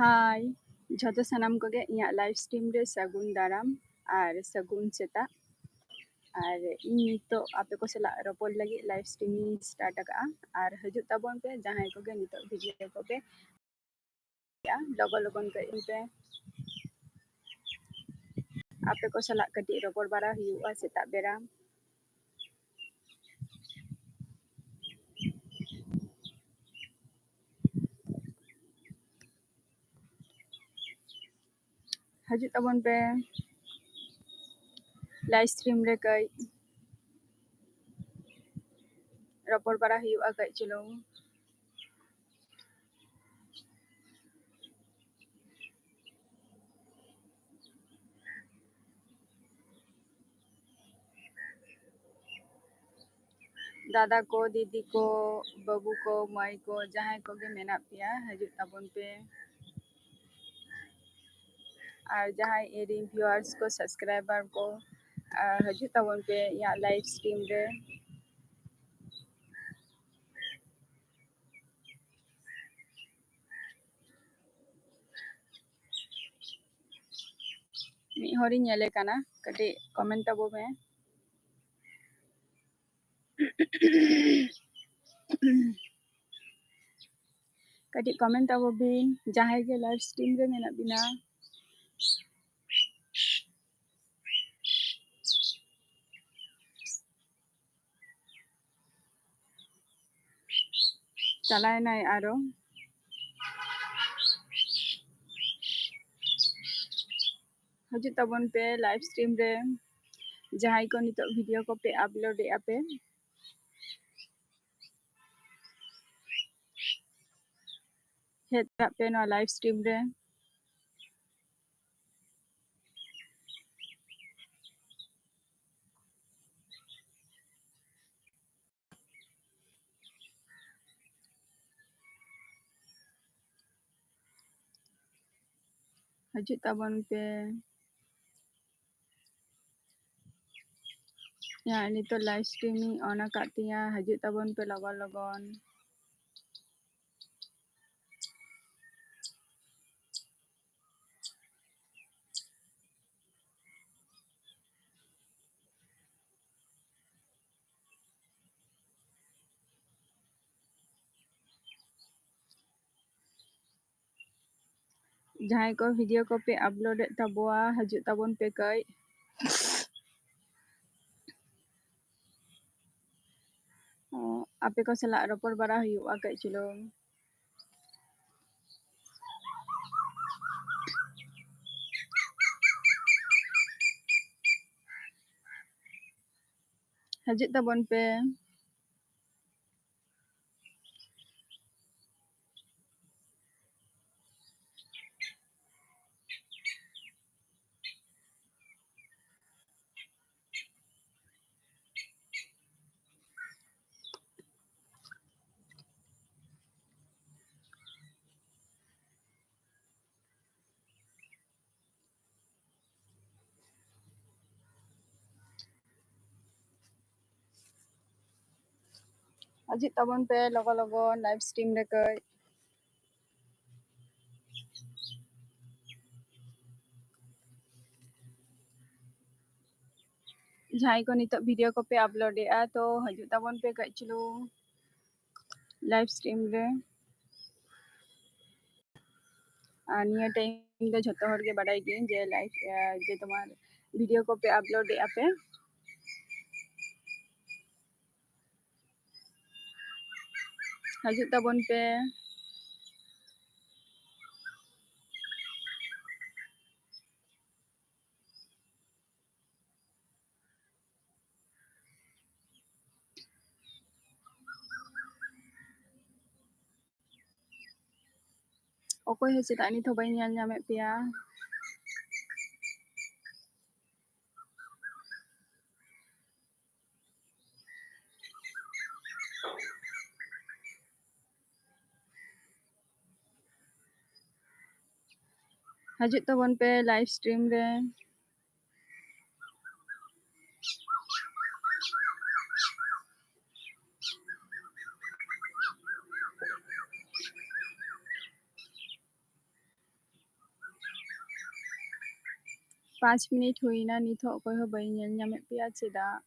हाय झोतो सानाम कोगे इया live stream रे सगुन दाराम और सगुन सेता और इन नितो आपे को सला रोपोल लगी लाइव स्ट्रीमिंग स्टार्ट का और हजू ताबोन पे जहां कोगे नितो वीडियो को पे या लोगो लोगन को इन पे आपे को सला कटी रोपोल बारा हुआ सेता बेरा हजू ताबोन पे लाइव स्ट्रीम रे कई रोपोल बारा हुआ कई चलो दादा को दीदी को बाबू को माई को जहां कोगे मेना पिया हजू ताबोन पे और जहां एरिंग व्यूअर्स को सब्सक्राइबर को हजू ताबोन पे या लाइव स्ट्रीम रे मी होरी नेले काना कटी कमेंट ताबो में कटी कमेंट ताबो बिन जहां के लाइव स्ट्रीम रे मेना बिना चलाए नाय आरो हजू ताबोन पे लाइव स्ट्रीम रे जहां को नितो वीडियो को पे अपलोड ए पे हेता पे नो लाइव स्ट्रीम रे हजू ताबोन पे या नितो लाइव स्ट्रीमिंग ऑन कातिया हजू ताबोन पे लगन लगन जहां को वीडियो को पे अपलोड ताबोआ हजू ताबोन पे कई आपे को सला रोपोर बारा हुआ कई चलो हजू ताबोन पे हजू ताबोन पे लगो लगो लाइव स्ट्रीम रे कई जहां को नितो वीडियो को पे अपलोड ए तो हजू ताबोन पे कई चलो लाइव स्ट्रीम रे निया टाइम दो झोतो हर के बड़ाई गे जे लाइव जे तुम्हार वीडियो को पे अपलोड ए पे हजू ताबोन पे ओकोय हे सेता नितो बाई नेल नामे पिया हजू ताबोन पे लाइव स्ट्रीम रे 5 मिनिट हुईना नित अकय हो बाई नेल ᱧᱟᱢᱮᱫ ᱯᱮᱭᱟ ᱪᱮᱫᱟᱜ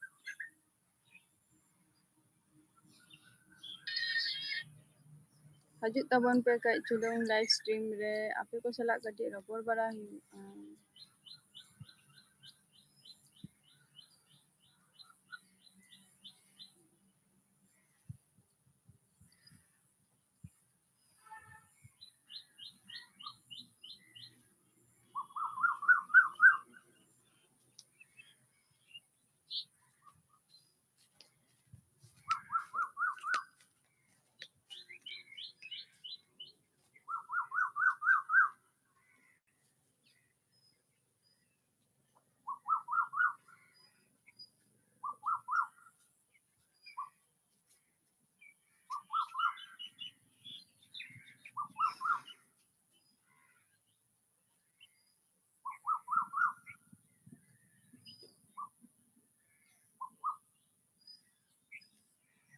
ᱦᱟᱡᱩᱜ ᱛᱟᱵᱚᱱ ᱯᱮ ᱠᱟᱹᱡ ᱪᱩᱞᱩᱝ ᱞᱟइভ ᱥᱴᱨᱤᱢ ᱨᱮ ᱟᱯᱮ ᱠᱚ ᱥᱟᱞᱟᱜ ᱠᱟᱹᱴᱤᱡ ᱨᱚᱯᱚᱲ ᱵᱟᱲᱟ ᱦᱩᱭᱩᱜᱼᱟ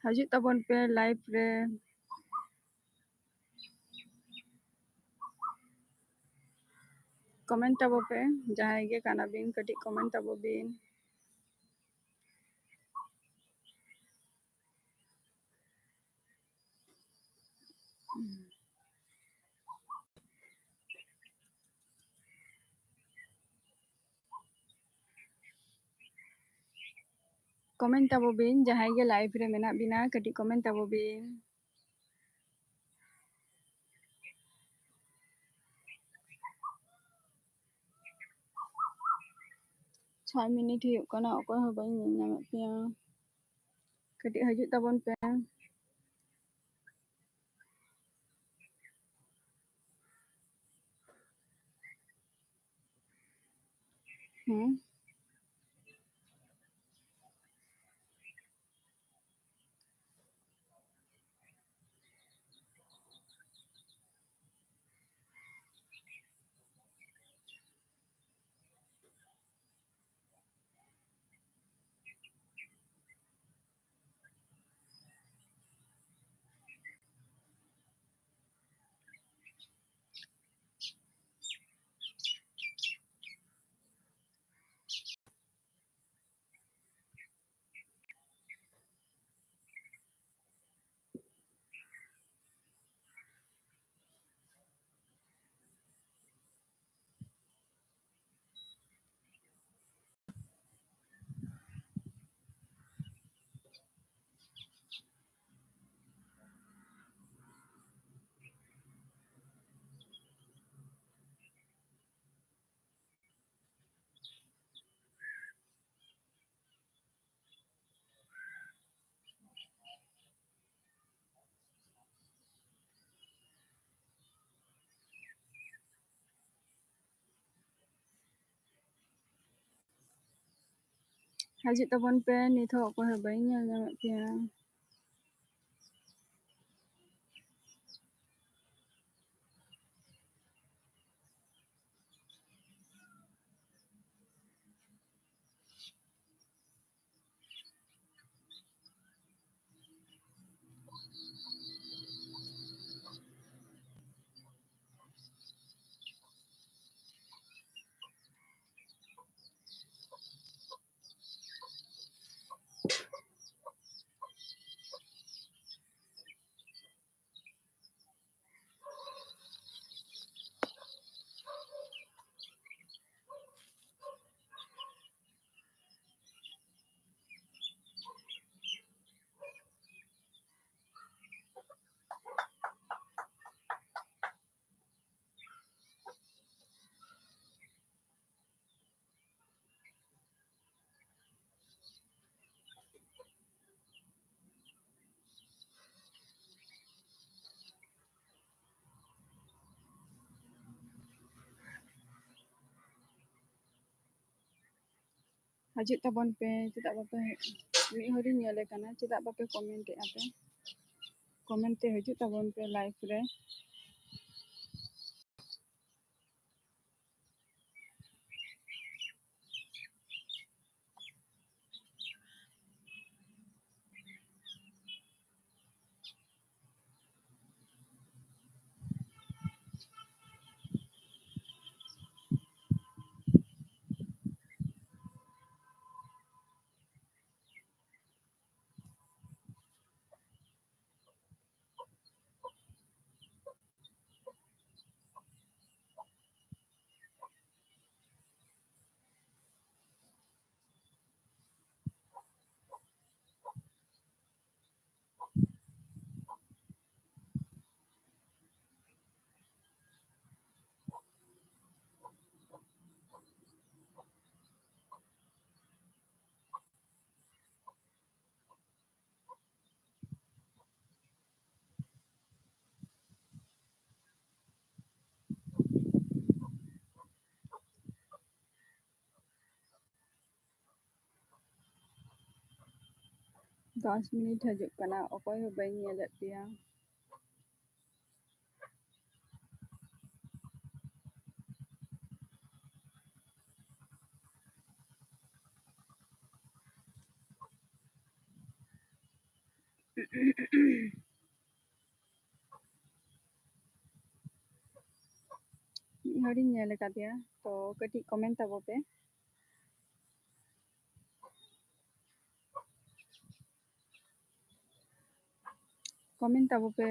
ᱦᱟᱡᱩᱜ ᱛᱟᱵᱚᱱ ᱯᱮ ᱞᱟइव ᱨᱮ कमेंट तबो पे जहां गे काना बिन कटी कमेंट तबो बिन คอมเมนต์ तबो बिन जहां गे लाइव रे मेना बिना कटी कमेंट तबो बिन 6 मिनिट हुई कना अकय हो बाई नेल ᱧᱟᱢᱮᱫ ᱯᱮᱭᱟ कटी हजूग तबन पे हजूग तबन पे नित हो अकय हो बाई नेल ᱧᱟᱢᱮᱫ पेया हजूग तबन पे चेदा बापे मी हरी नेले कना चेदा बापे कमेंट ए पे कमेंट ते हजूग तबन पे लाइव रे 10 minute ᱦᱤᱡᱩᱜ ᱠᱟᱱᱟ, ᱚᱠᱚᱭ ᱦᱚᱸ ᱵᱟᱹᱧ ᱧᱮᱞᱮᱫ ᱯᱮᱭᱟ। ᱢᱤᱫ ᱦᱚᱲᱤᱧ ᱧᱮᱞ ᱟᱠᱟᱫᱮᱭᱟ, ᱛᱚ ᱠᱟᱹᱴᱤᱡ ᱠᱚᱢᱮᱱᱴ ᱛᱟᱵᱚ ᱯᱮ। ᱠᱚᱢᱮᱱᱴ ᱛᱟᱵᱚ ᱯᱮ।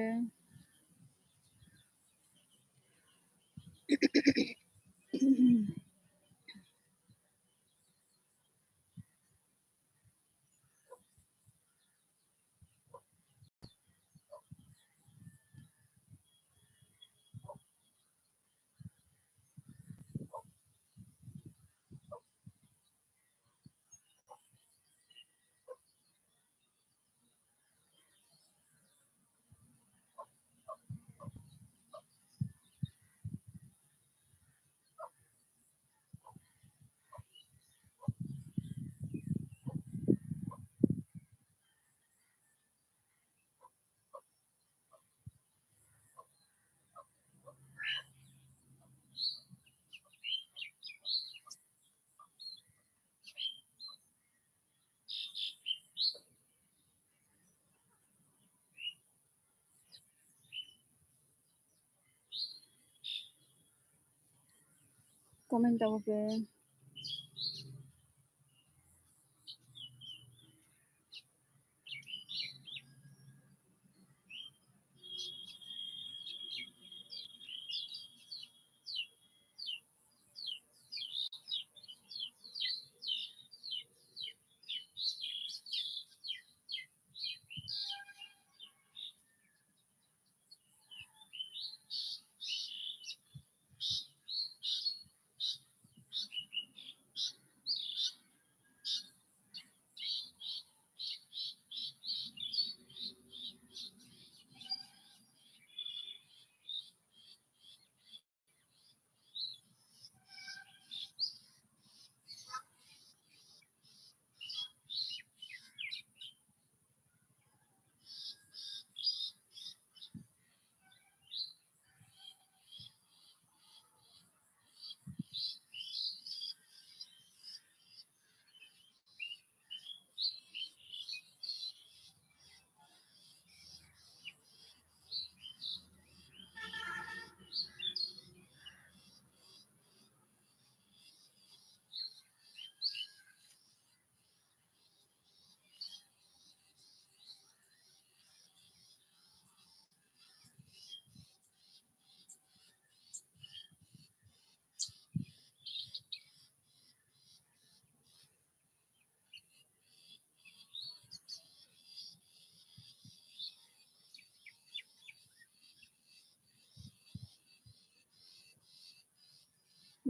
ᱠᱚᱢᱮᱱᱴ ᱛᱟᱵᱚ ᱯᱮ।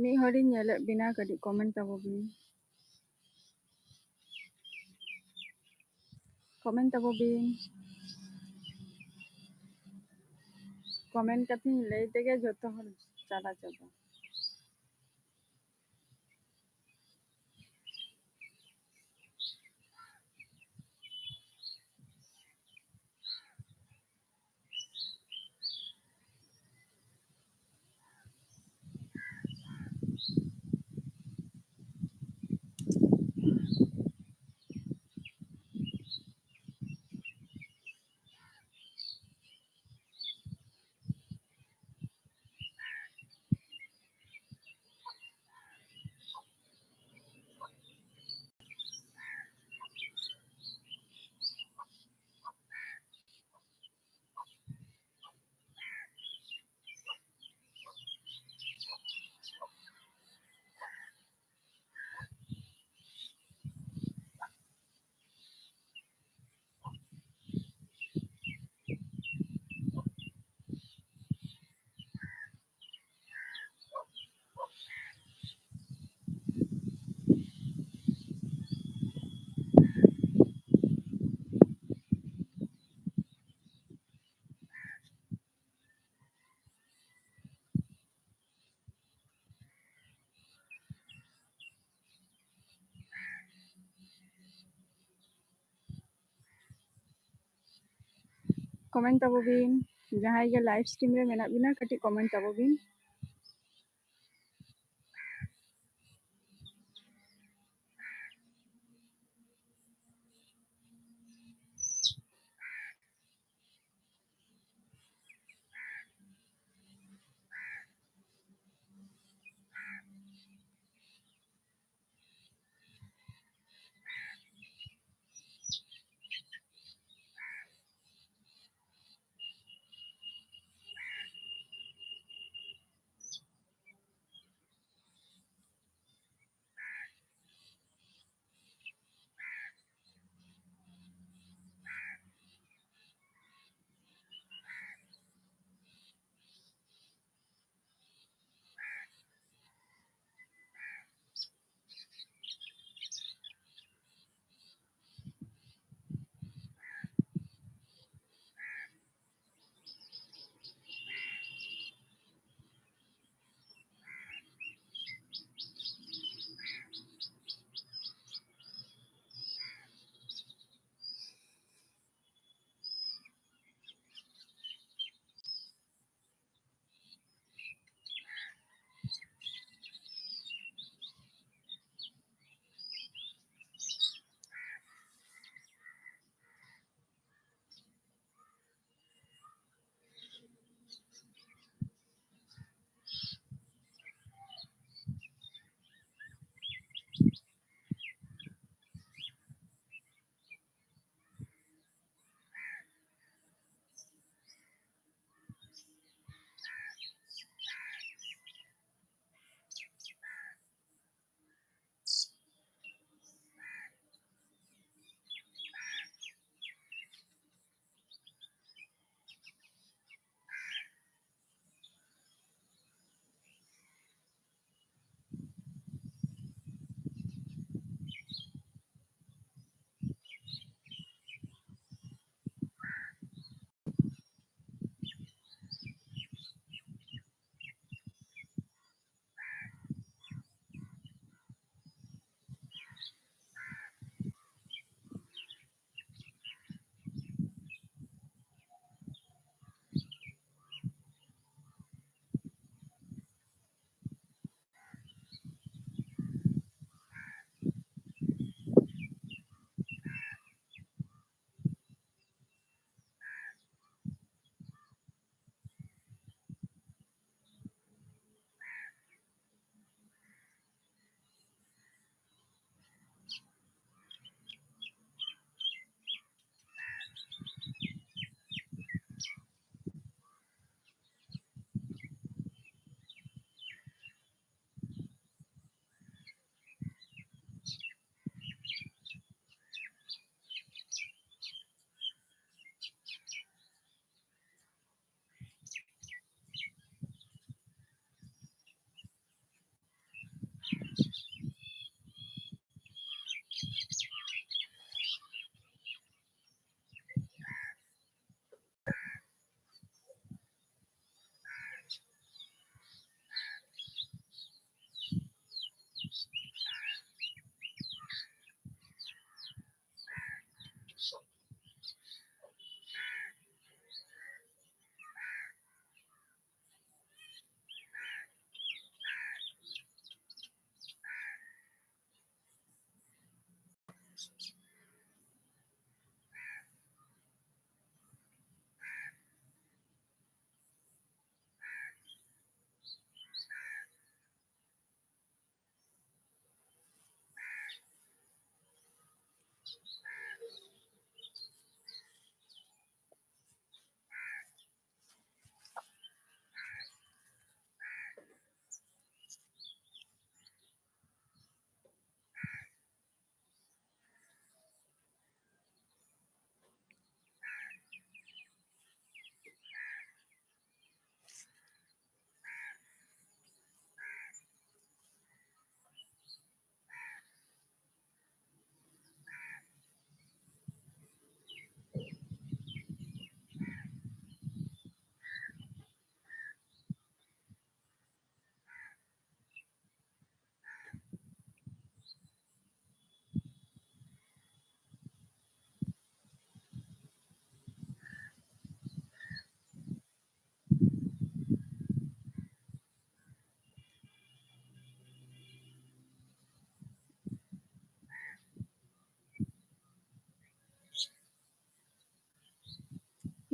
ᱢᱤᱫ ᱦᱚᱲᱤᱧ ᱧᱮᱞᱮᱫ ᱵᱤᱱᱟ, ᱠᱟᱹᱴᱤᱡ ᱠᱚᱢᱮᱱᱴ ᱛᱟᱵᱚ ᱵᱤᱱ। ᱠᱚᱢᱮᱱᱴ ᱛᱟᱵᱚ ᱵᱤᱱ। ᱠᱚᱢᱮᱱᱴ ᱠᱟᱛᱮᱧ ᱞᱟᱹᱭ ᱛᱮᱜᱮ ᱡᱚᱛᱚ ᱦᱚᱲ ᱪᱟᱞᱟ ᱪᱟᱵᱟ। कमेंट तबो बिन जहां गे लाइव स्ट्रीम रे मेना बिना कटी कमेंट तबो बिन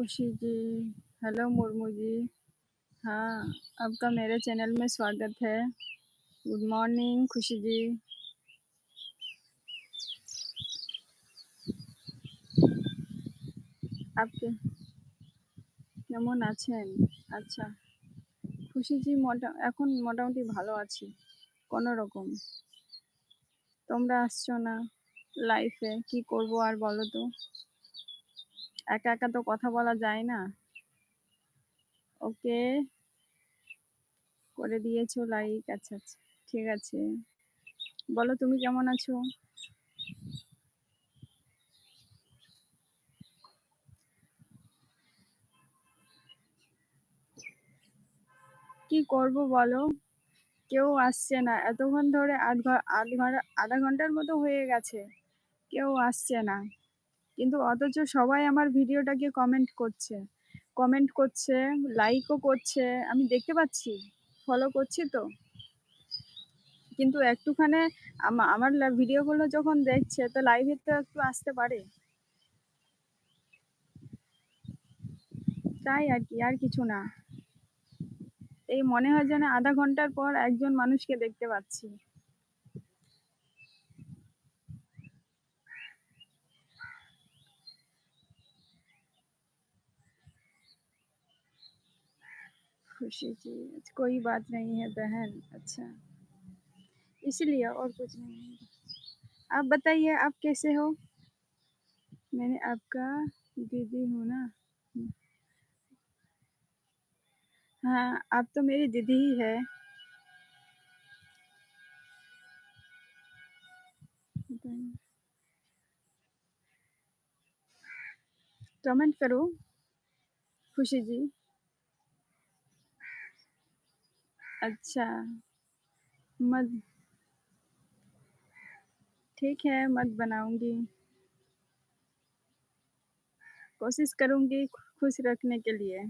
खुशी जी। हेलो मुर्मू जी। हाँ, आपका मेरे चैनल में स्वागत है। गुड मॉर्निंग खुशी जी। আপনি কেমন আছেন? আচ্ছা, খুশি জি এখন মোটামুটি ভালো আছি। কোনো রকম। তোমরা আসছো না লাইফে, কি করব আর বলো তো? একা একা তো কথা বলা যায় না। ওকে, করে দিয়েছো লাইক। আচ্ছা আচ্ছা, ঠিক আছে। বলো তুমি কেমন আছো? কি করব বলো? কেউ আসছে না। এতক্ষণ ধরে আধা ঘন্টার মতো হয়ে গেছে। কেউ আসছে না। কিন্তু অথচ সবাই আমার ভিডিওটাকে কমেন্ট করছে, লাইকও করছে। আমি দেখতে পাচ্ছি, ফলো করছি তো। কিন্তু একটুখানি আমার ভিডিওগুলো যখন দেখছে তো লাইভে তো একটু আসতে পারে। তাই আর কি, আর কিছু না। এই মনে হয় যেন আধা ঘন্টার পর একজন মানুষকে দেখতে পাচ্ছি। खुशी जी, कोई बात नहीं है बहन। अच्छा, इसलिए और कुछ नहीं है। आप बताइए, आप कैसे हो? मैंने आपका दीदी हूँ ना। हाँ, आप तो मेरी दीदी ही है। कमेंट करो खुशी जी। अच्छा, मत ठीक है, मत बनाऊंगी। कोशिश करूंगी खुश रखने के लिए।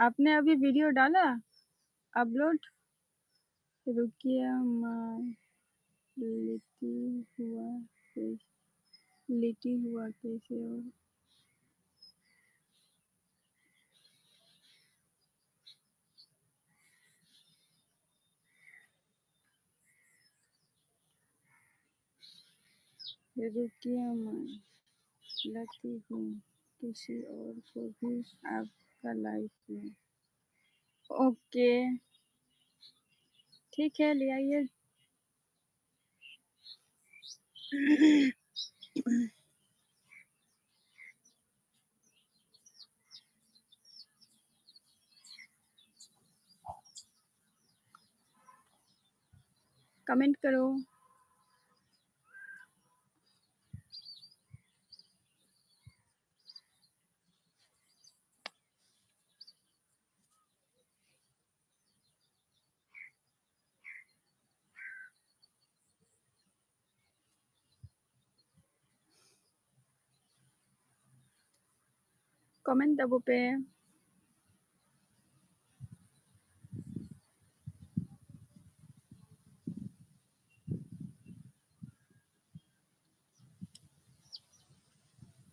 आपने अभी वीडियो डाला अपलोड? रुकिए, लिटी हुआ लिटी हुआ कैसे? और रुकिए, मैं लगती हूँ किसी और को भी आपका लाइफ में। ओके, ठीक है, ले आइए। कमेंट करो। कमेंट दबो पे।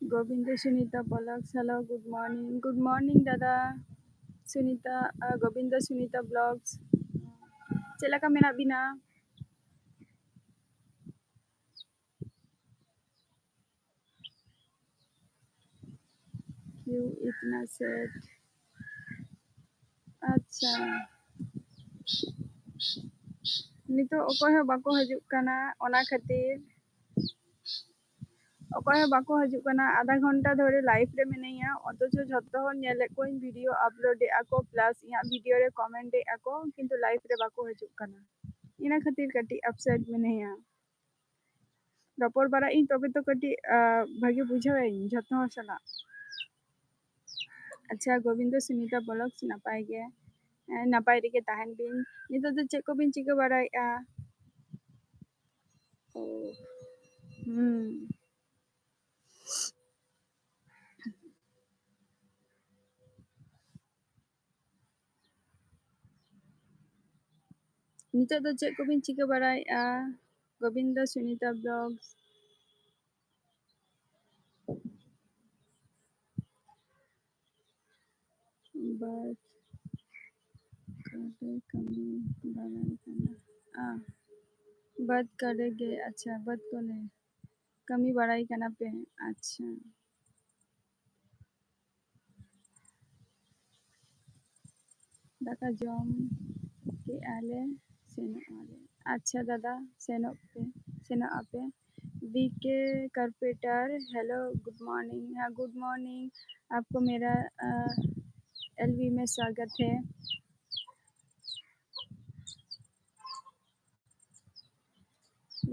गोविंद सुनीता पलक, हेलो, गुड मॉर्निंग दादा सुनीता। गोविंद सुनीता ब्लॉग्स, चला का मेरा बिना। क्यों इतना सेट? अच्छा, नितो ओको है बाको हजूक कना ओना खातिर ओको है बाको हजूक कना। आधा घंटा धरे लाइव रे मिनैया, अथच झतो हर नेले कोई वीडियो अपलोड ए आको प्लस इया वीडियो रे कमेंट ए आको, किंतु लाइव रे बाको हजूक कना। इना खातिर कटी अपसेट मिनैया। रपोर बारा इन तबे तो कटी भागे बुझावें झतो हर सला। अच्छा, गोविंद सुनीता ब्लॉग्स नपाय गे। नपाय रेगे ताहन बिन। नितो तो चेक को बिन चिका बाराया। ओ, Nito do cek ko bin chika baraya Govinda Sunita Vlogs but करे कमी बालाई kana बद करेंगे अच्छा बद को नहीं कमी बढ़ाई करना पे अच्छा दादा जॉम के आले सेनो आले अच्छा दादा सेनो पे सेनो आपे BK carpenter hello good morning हाँ गुड मॉर्निंग आपको मेरा एलवी में स्वागत है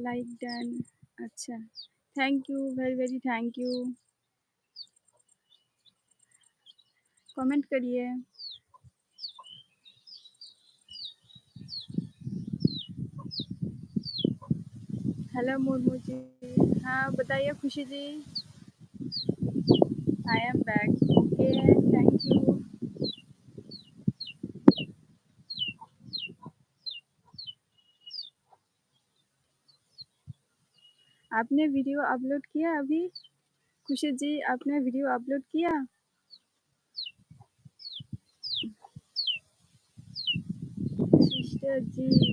लाइक डन अच्छा thank you very very thank you comment करिए हेलो मुर्मू जी हाँ बताइए Khushi ji I am back okay thank you आपने वीडियो अपलोड किया अभी खुशी जी आपने वीडियो अपलोड किया सिस्टर जी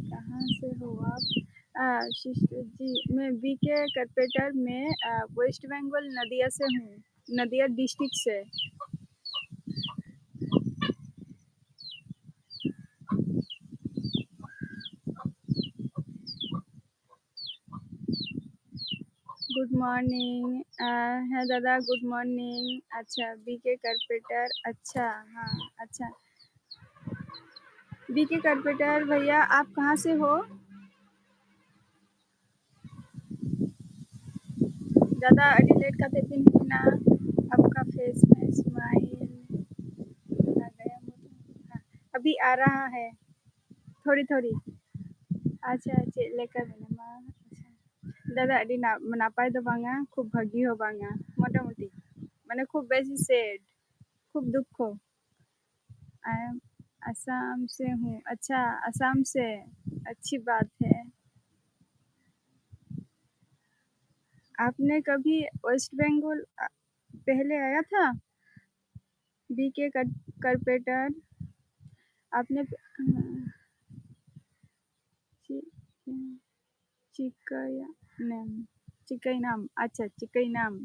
कहाँ से हो आप सिस्टर जी मैं बीके कारपेटर में वेस्ट बंगाल नदिया से हूँ नदिया डिस्ट्रिक्ट से गुड मॉर्निंग है दादा गुड मॉर्निंग अच्छा बीके कारपेटर अच्छा हाँ अच्छा बीके कारपेटर भैया आप कहाँ से हो दादा डिलीट करते दिन ना आपका फेस में स्माइल आ गया मुझे हाँ, अभी आ रहा है थोड़ी थोड़ी अच्छा चेक लेकर मा अच्छा दादा अडी ना नापाय दो बांगा खूब भागी हो बांगा मोटामुटी माने खूब बेसी सेड खूब दुख हो आई एम असम से हूँ अच्छा असम से अच्छी बात है आपने कभी वेस्ट बंगाल पहले आया था बीके कारपेटर आपने चिकया नाम चिकई नाम अच्छा चिकई नाम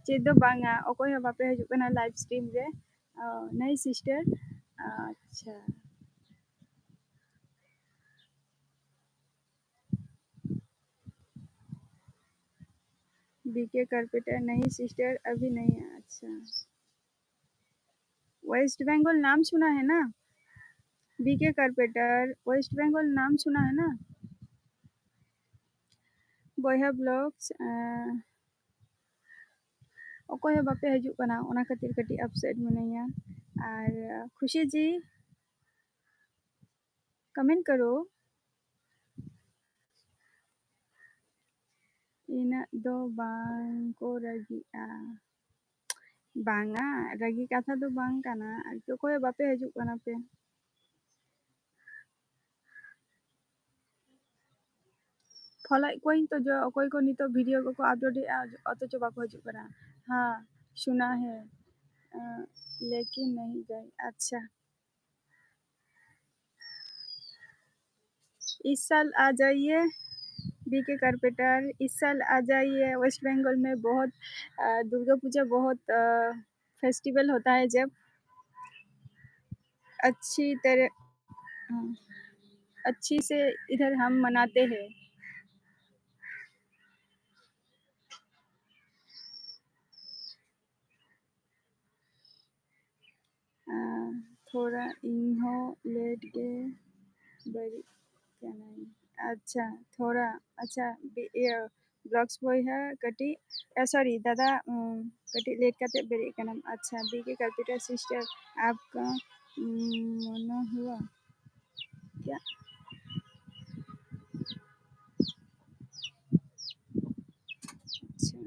चेक दो बांगा ओको है बापे हजू कना लाइव स्ट्रीम रे नहीं सिस्टर अच्छा बीके कारपेटर नहीं सिस्टर अभी नहीं अच्छा वेस्ट बंगाल नाम सुना है ना बीके कारपेटर वेस्ट बंगाल नाम सुना है ना बॉयहा ब्लॉग्स ओको है बापे हजू कना ओना खातिर कटी अपसेट मिनैया और खुशी जी कमेंट करो इना दो बांग को रगिया बांगा रगी कथा दो बांग कना ओको है बापे हजू कना पे फॉलो कोई तो जो कोई को नहीं तो वीडियो को अपलोड अथच बाको हजू कना हाँ सुना है लेकिन नहीं गई अच्छा इस साल आ जाइए बीके कारपेटर इस साल आ जाइए वेस्ट बंगाल में बहुत दुर्गा पूजा बहुत फेस्टिवल होता है जब अच्छी तरह हाँ, अच्छी से इधर हम मनाते हैं थोड़ा इन्हो लेट गए बड़ी क्या नहीं अच्छा थोड़ा अच्छा ब्लॉग्स बॉय है कटी सॉरी दादा कटी लेट करते बेरे का नाम अच्छा बीके कंप्यूटर सिस्टर आपका मना हुआ क्या अच्छा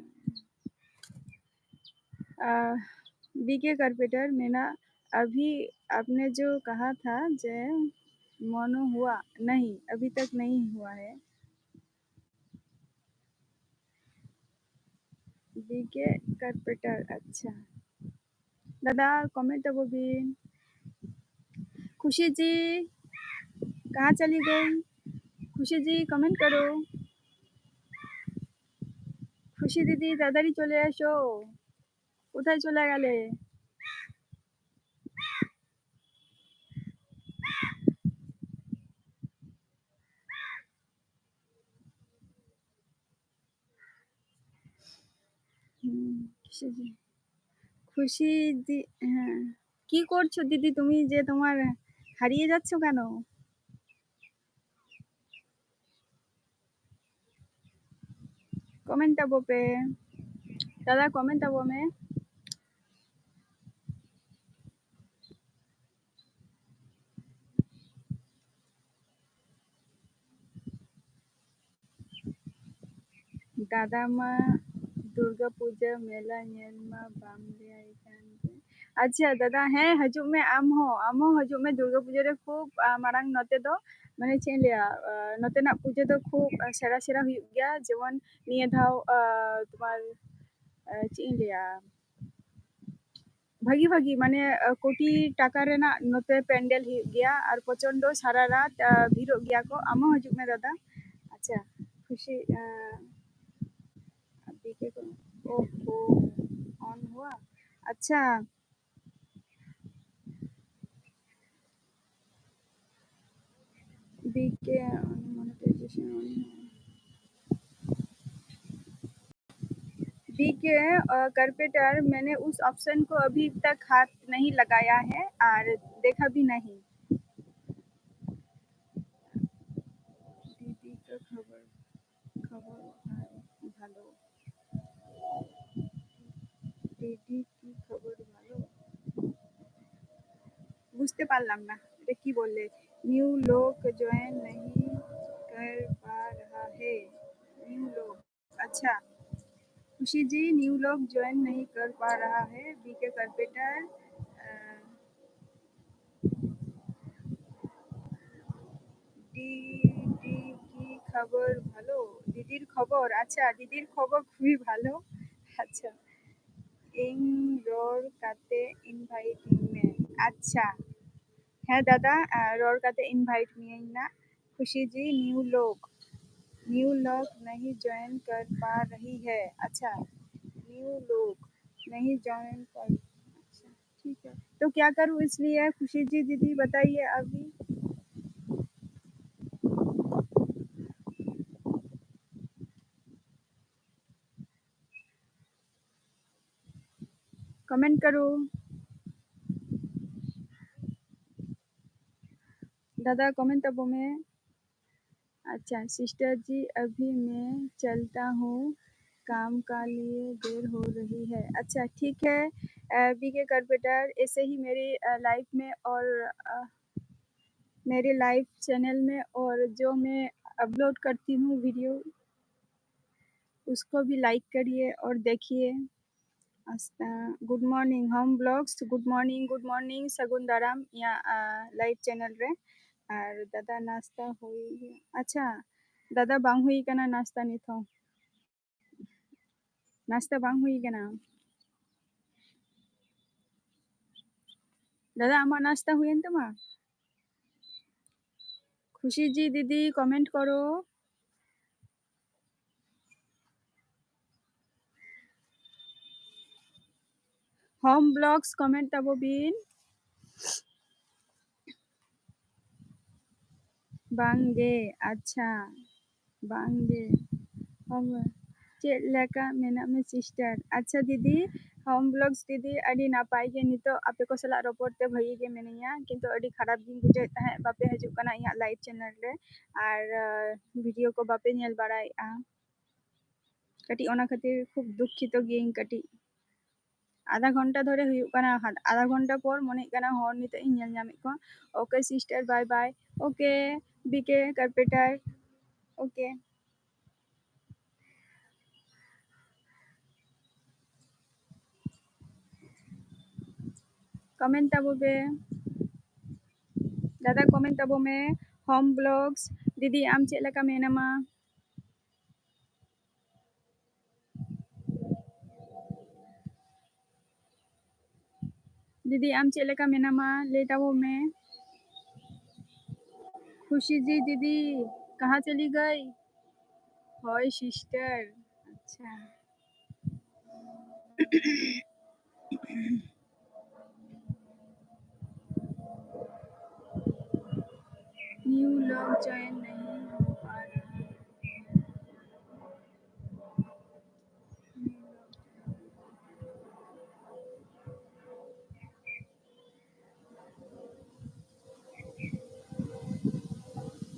बीके कंप्यूटर में ना अभी आपने जो कहा था जे मोनो हुआ? नहीं, अभी तक नहीं हुआ है। बीके कारपेटर, अच्छा। दादा कमेंट तब भी। खुशी जी कहाँ चली गई? खुशी जी कमेंट करो। খুশি দিদি তাড়াতাড়ি চলে এসো। কোথায় চলে গেলে? খুশি দি, খুশি দি, হ্যাঁ। কি করছো দিদি তুমি যে তোমার হারিয়ে যাচ্ছ কেন? कमेंट टबो पे दादा कमेंट टबो में दादा मा दुर्गा पूजा मेला नेल मा बांगले आइकान पे। अच्छा दादा हैं हजू में आम हो हजू में दुर्गा पूजा रे खूब मारांग नोते दो माने चेन लिया नोते ना पूजा दो खूब सेरा सेरा हुई गया जेवन निये धाव तुम्हार चेन लिया भागी भागी माने कोटी टाका रेना नोते पेंडल हुई गया और प्रचंडो सारा रात भीड़ हो गया को आमो हजू में दादा। अच्छा खुशी अभी के ओहो ऑन हुआ। अच्छा बीके मोनेटाइजेशन बीके कारपेटर मैंने उस ऑप्शन को अभी तक हाथ नहीं लगाया है और देखा भी नहीं। दीदी का खबर खबर ভালো दीदी की खबर ভালো বুঝতে পারলাম না এটা কি বললে न्यू लोग ज्वाइन नहीं कर पा रहा है न्यू लोग अच्छा खुशी जी न्यू लोग ज्वाइन नहीं कर पा रहा है बीके कारपेटर दीदी की खबर ভালো दीदीर खबर अच्छा दीदीर खबर খুবই ভালো अच्छा इन रोर काते इनवाइटिंग में अच्छा है दादा रोर काते इनवाइट में ना खुशी जी न्यू लोग नहीं ज्वाइन कर पा रही है अच्छा न्यू लोग नहीं ज्वाइन कर अच्छा ठीक है तो क्या करूँ इसलिए खुशी जी दीदी बताइए अभी कमेंट करो दादा कमेंट अब में अच्छा सिस्टर जी अभी मैं चलता हूँ काम का लिए देर हो रही है अच्छा ठीक है बीके कारपेटर ऐसे ही मेरी लाइफ में और मेरे लाइव चैनल में और जो मैं अपलोड करती हूँ वीडियो उसको भी लाइक करिए और देखिए good morning home blogs good morning सगुन दाराम या लाइव चैनल रे और दादा नाश्ता हुई अच्छा दादा बांग हुई कना नाश्ता नित हो नाश्ता बांग हुई कना दादा आमा नाश्ता हुई तमा खुशी जी दीदी कमेंट करो होम ब्लॉग्स कमेंट तबो बिन बांगे अच्छा बांगे हम चेक लेका मेना में सिस्टर अच्छा दीदी होम ब्लॉग्स दीदी अड़ी नापाई के नितो आपे को सला रोपोट ते भई के मेनिया किंतु अड़ी खराब दिन बुझे तहे बापे हजू कना इया लाइव चैनल रे और वीडियो को बापे नेल बाड़ाई आ कटी ओना खातिर खूब दुखितो गियिं कटी आधा घंटा धरे हुई कना आधा घंटा पर मने कना हर नितो इन नेल नामित को okay sister bye bye okay BK carpenter okay comment तब पे दादा कमेंट तबो में होम ब्लॉग्स दीदी आम चेक लका मेनामा दीदी आम चेक लका मेनामा ले तबो में खुशी जी दीदी कहाँ चली गई हाय सिस्टर अच्छा न्यू लॉग ज्वाइन नहीं हो पा रहा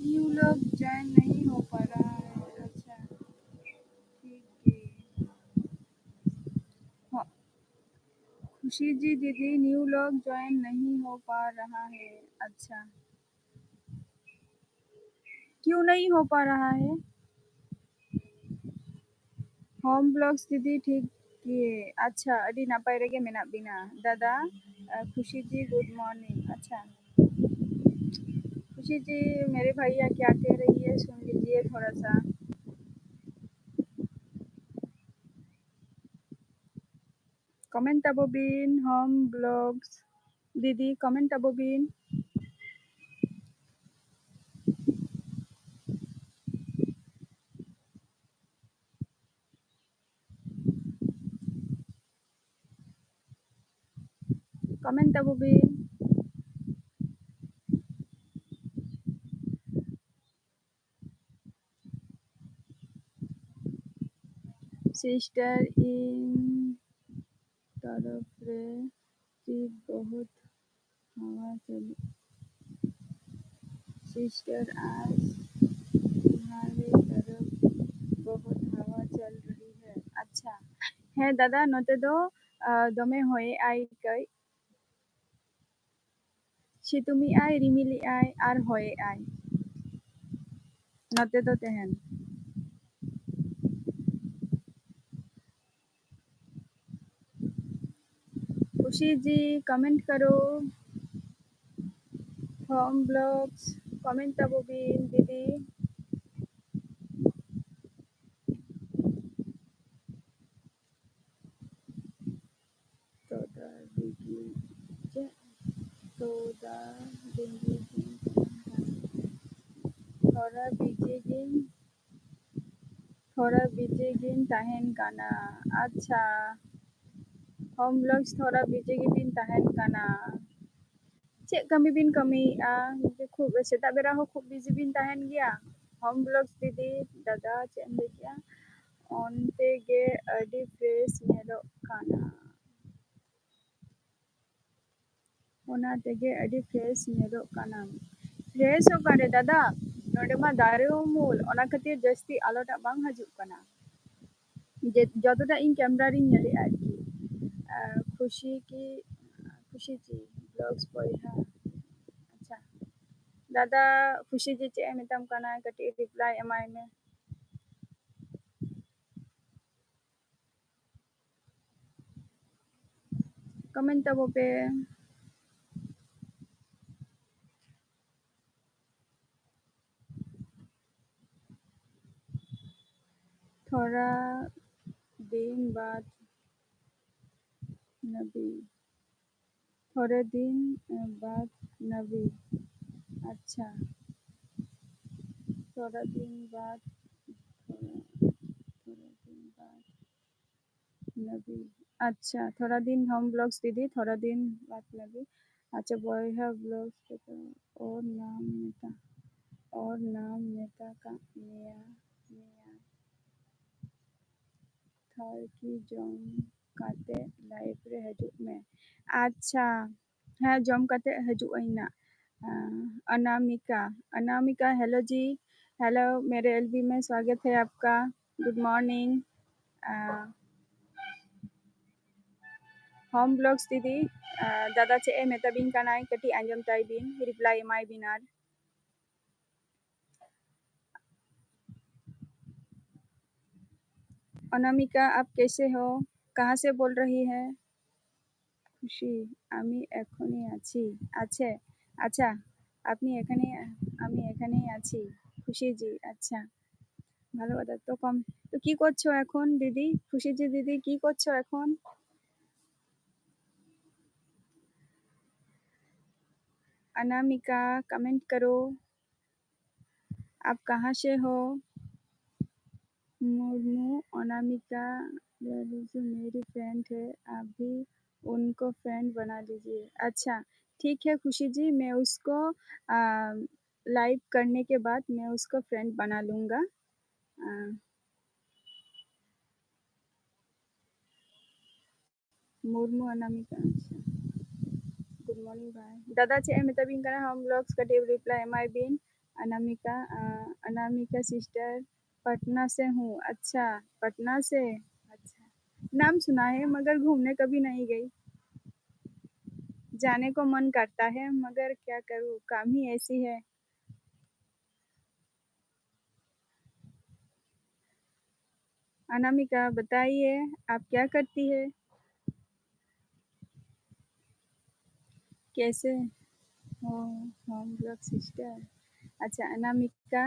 न्यू लॉग ज्वाइन नहीं हो पा रहा है अच्छा ठीक है हाँ, खुशी जी दीदी न्यू लॉग ज्वाइन नहीं हो पा रहा है अच्छा क्यों नहीं हो पा रहा है होम ब्लॉग्स दीदी ठीक किए अच्छा अभी नापाय रेगे मेना बिना दादा खुशी जी गुड मॉर्निंग अच्छा खुशी जी मेरे भैया क्या कह रही है सुन लीजिए थोड़ा सा कमेंट तबो बिन होम ब्लॉग्स दीदी कमेंट तबो बिन कमेंट तबो बिन सिस्टर इन तरफ रे की बहुत हवा चली सिस्टर आज तुम्हारे तरफ बहुत हवा चल रही है अच्छा है दादा नोते दो दमे होए आई कई सितुमी आई रिमिली आई आर होए आई नोते दो तेहन खुशी जी कमेंट करो होम ब्लॉग्स कमेंट तबो बिन दीदी तोदा बिगी जे तोदा बिगी थोड़ा बिजी गिन ताहेन काना अच्छा होम ब्लॉग्स थोड़ा बिजी गिन ताहेन काना चेक कमी बिन कमी खूब सेता बेरा हो खूब बिजी बिन ताहेन गया होम ब्लॉग्स दीदी दादा चेक एम लैया onte ge adi fresh nyelok kana ona tege adi fresh nyelok kana fresh okare dada node ma dare umul ona khatir jasti aloটা bang hajuk kana je যতটা in camera ring nyeli arki खुशी की खुशी जी blogs पढ़ा अच्छा दादा खुशी जी चे मेताम kana कटी रिप्लाई एमाय में कमेंट तबो पे थोड़ा दिन बाद नबी थोड़े दिन बाद नबी अच्छा थोड़ा दिन बाद थोड़ा दिन बाद नबी अच्छा थोड़ा दिन होम ब्लॉग्स दीदी थोड़ा दिन बाद नबी अच्छा बॉय है ब्लॉग्स और नाम नेता और नाम नेता का मिया मिया थर की जम काते लाइव रे हजूक में अच्छा है जम काते हजूक आईना अनामिका अनामिका हेलो जी हेलो मेरे एलबी में स्वागत है आपका गुड मॉर्निंग होम ब्लॉग्स दीदी दादा चे ए मेता बिन कानाई कटी आंजम ताई बिन रिप्लाई एमाई बिनार अनामिका आप कैसे हो कहाँ से बोल रही है खुशी आमी एखोनी आছি আছে আচ্ছা আপনি এখানে আমি এখানেই আছি। খুশিজি, আচ্ছা ভালো কথা। তো কি করছো এখন দিদি? খুশিজি দিদি কি করছো এখন? अनामिका कमेंट करो, आप कहाँ से हो? मुर्मू अनामिका मेरी फ्रेंड है, आप भी उनको फ्रेंड बना लीजिए। अच्छा ठीक है खुशी जी, मैं उसको लाइव करने के बाद मैं उसको फ्रेंड बना लूँगा। मुर्मू अनामिका, अच्छा गुड मॉर्निंग भाई दादा चे मेताबिन करा हम ब्लॉग्स का टेब रिप्लाई एम आई बिन अनामिका अनामिका सिस्टर पटना से हूँ। अच्छा पटना से, अच्छा नाम सुना है मगर घूमने कभी नहीं गई। जाने को मन करता है मगर क्या करूँ, काम ही ऐसी है। अनामिका बताइए आप क्या करती है? कैसे हो होम ब्लॉग सिस्टर? अच्छा अनामिका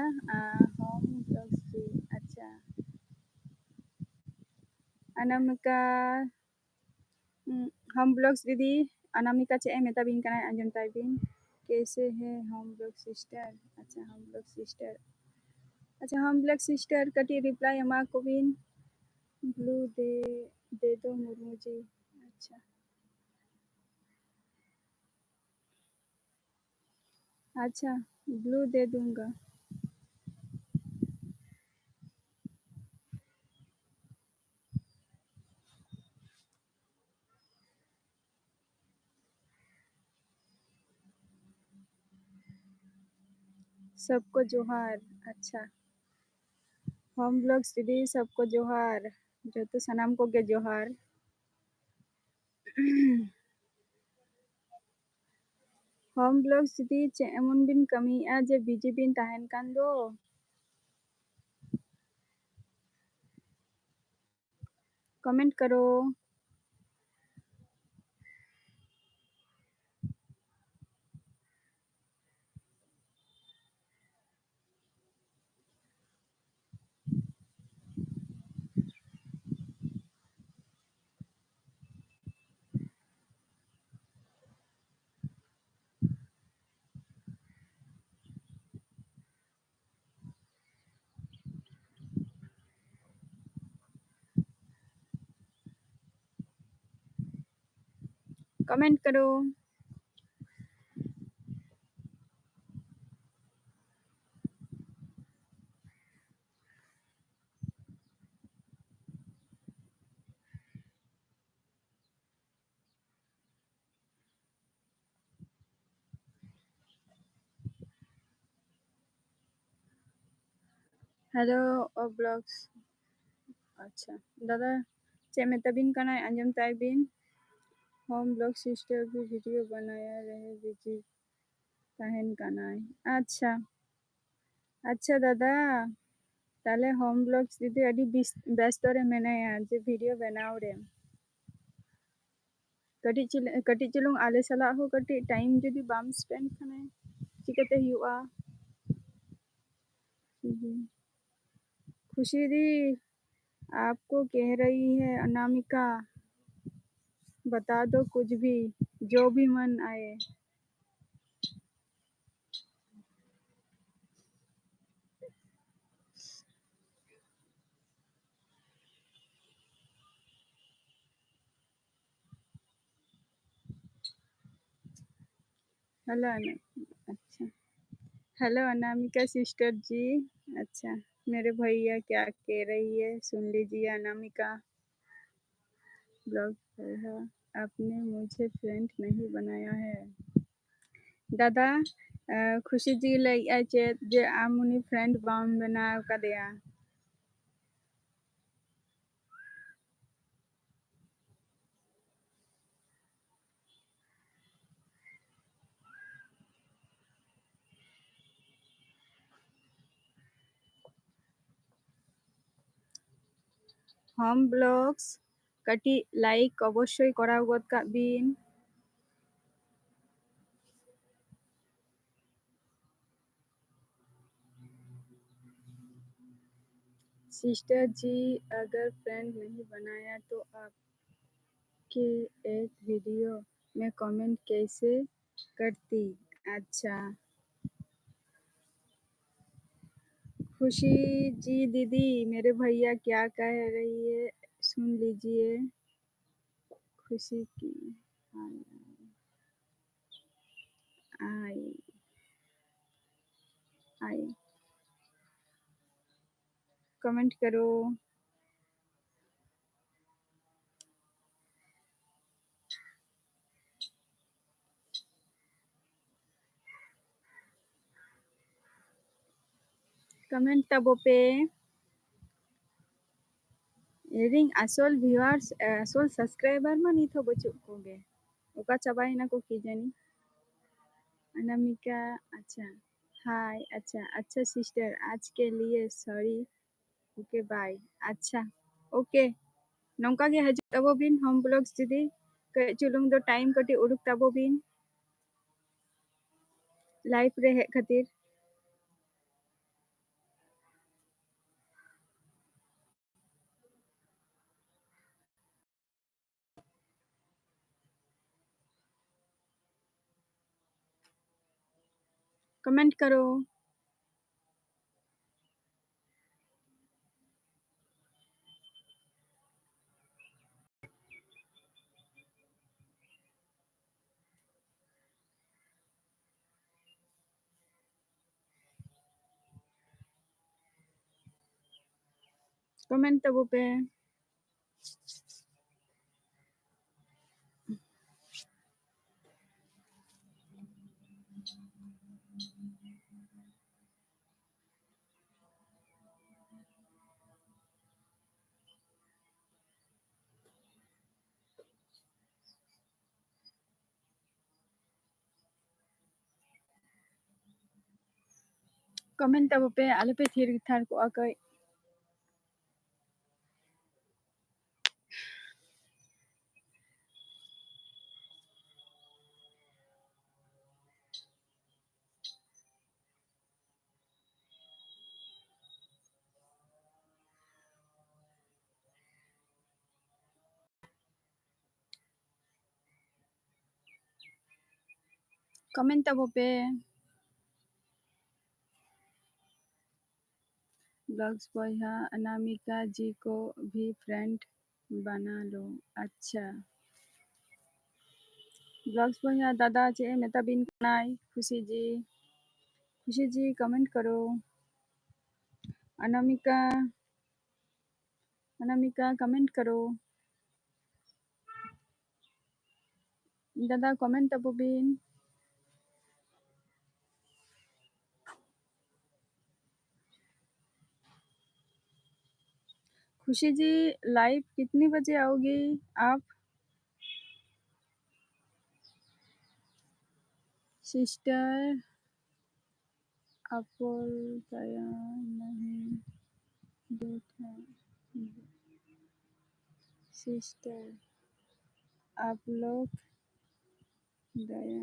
होम ब्लॉग जी, अच्छा अनामिका होम ब्लॉग्स दीदी अनामिका चे मेताबिन कना अंजम ताइबिन कैसे है होम ब्लॉग सिस्टर? अच्छा होम ब्लॉग सिस्टर, अच्छा होम ब्लॉग सिस्टर कटी रिप्लाई अमा को बिन ब्लू दे दो मुर्मू जी। अच्छा अच्छा ब्लू दे दूंगा। सबको जोहार, अच्छा होम ब्लॉग्स दीदी सबको जोहार, जो तो सनम को के जोहार। होम ब्लॉग्स दीदी चे एमन बिन कमिया जे बिजी बिन ताहन कान दो। कमेंट करो। कमेंट करो। हेलो ओ ब्लॉग्स, अच्छा दादा चे मेताबिन कना अंजम ताइबिन होम ब्लॉग सिस्टर भी वीडियो बनाया रहे बिजी ताहन काना। अच्छा अच्छा दादा ताले होम ब्लॉग्स दीदी अडी व्यस्त रे मेनाया जे वीडियो बनाओ रे कटी चुलुंग आले सला हो कटी टाइम जदी बाम स्पेंड खाने चिकते हुआ। खुशी दी आपको कह रही है अनामिका, बता दो कुछ भी जो भी मन आए। हेलो अच्छा हेलो अनामिका सिस्टर जी, अच्छा मेरे भैया क्या कह रही है सुन लीजिए। अनामिका ब्लॉग है, आपने मुझे फ्रेंड नहीं बनाया है। दादा खुशी जी लई आचे जे आमुनी फ्रेंड बाम बना का दिया। होम ब्लॉग्स कटी लाइक अवश्य कराओ गद का बिन। सिस्टर जी, अगर फ्रेंड नहीं बनाया तो आपके एक वीडियो में कमेंट कैसे करती? अच्छा, खुशी जी दीदी, मेरे भैया क्या कह रही है सुन लीजिए। खुशी की आई आई कमेंट करो। कमेंट तबो पे ring asol viewers asol subscriber ma nitho bachuk koge oka chabai na ko ki jani Anamika. अच्छा, हाय। अच्छा अच्छा सिस्टर, आज के लिए सॉरी। Okay bye. अच्छा, ओके। नौका के हजू तबो बिन हम ब्लॉग्स दीदी चुलुंग दो टाइम कटी उड़ुक तबो बिन लाइफ रे हे खातिर कमेंट करो। कमेंट तबो पे कमेंट तबो पे आलो पे थिर थार को अकय कमेंट तबो पे ब्लॉग्स बॉय हाँ, अनामिका जी को भी फ्रेंड बना लो। अच्छा, ब्लॉग्स बॉय हाँ दादा चे मेता बिन कनाई खुशी जी कमेंट करो। अनामिका अनामिका कमेंट करो। दादा कमेंट तबो बिन खुशी जी लाइव कितनी बजे आओगी आप? सिस्टर अपोल दया नहीं देखा। सिस्टर आप लोग दया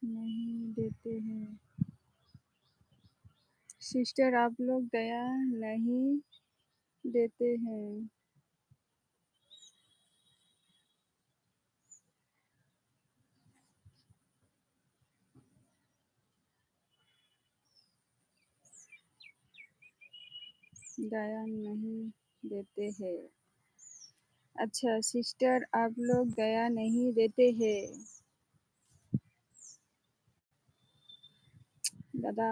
नहीं देते हैं। सिस्टर आप लोग दया नहीं देते हैं। दया नहीं देते हैं। अच्छा सिस्टर आप लोग दया नहीं देते हैं। दादा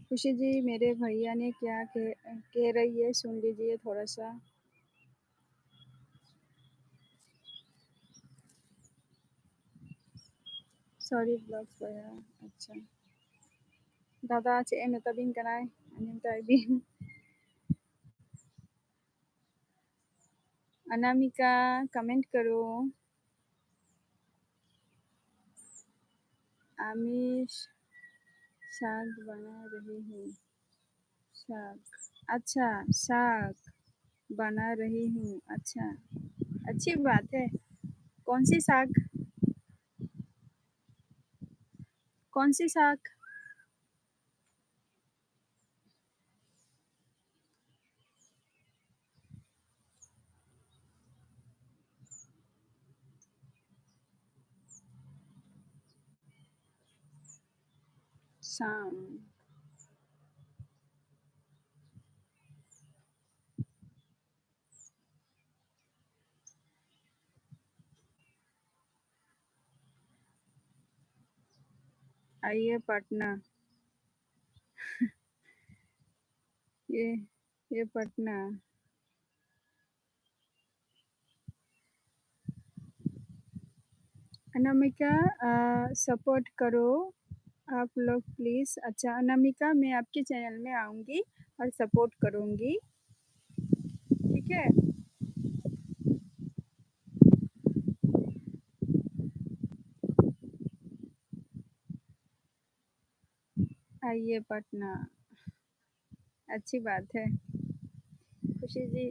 खुशी जी मेरे भैया ने क्या कह रही है सुन लीजिए थोड़ा सा। सॉरी ब्लॉग्स भैया। अच्छा दादा चे em tabing kanai anim tabing Anamika comment करो। आमिष साग बना रही हूँ। साग अच्छा साग बना रही हूँ। अच्छा अच्छी बात है। कौन सी साग? कौन सी साग? शाम। आइए पटना। ये पटना। अनामिका सपोर्ट करो आप लोग प्लीज़। अच्छा अनामिका, मैं आपके चैनल में आऊँगी और सपोर्ट करूँगी, ठीक है? आइए पटना। अच्छी बात है। खुशी जी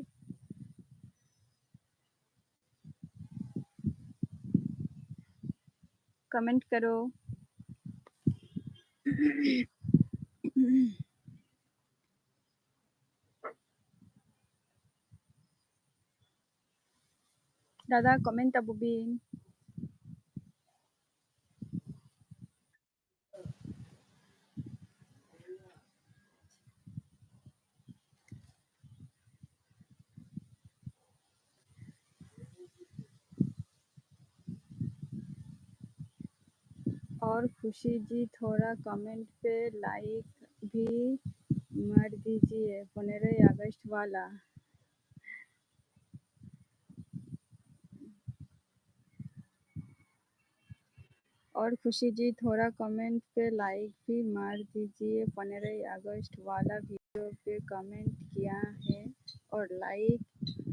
कमेंट करो। दादा कमेंट Abu Bin। और खुशी जी थोड़ा कमेंट पे लाइक भी मार दीजिए, 15 अगस्त वाला। और खुशी जी थोड़ा कमेंट पे लाइक भी मार दीजिए, 15 अगस्त वाला वीडियो पे कमेंट किया है और लाइक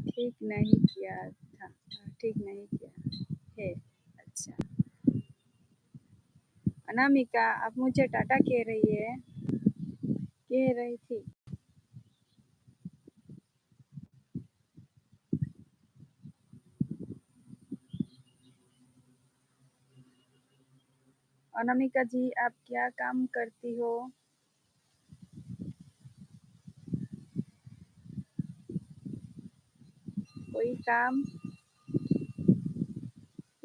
ठीक नहीं किया था, ठीक नहीं किया है। अच्छा अनामिका, आप मुझे टाटा कह रही है, कह रही थी। अनामिका जी आप क्या काम करती हो? कोई काम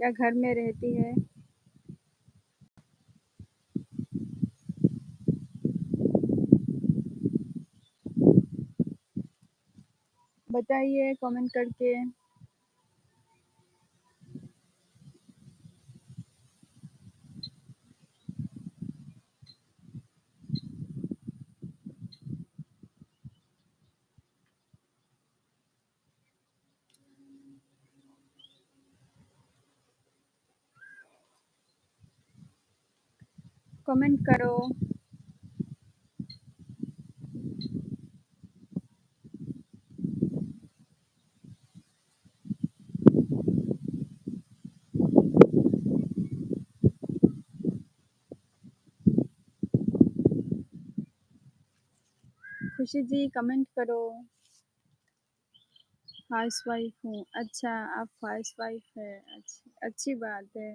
या घर में रहती है? बताइए कमेंट करके। कमेंट करो। खुशी जी कमेंट करो। हाउस वाइफ हूँ। अच्छा आप हाउस वाइफ है, अच्छी बात है।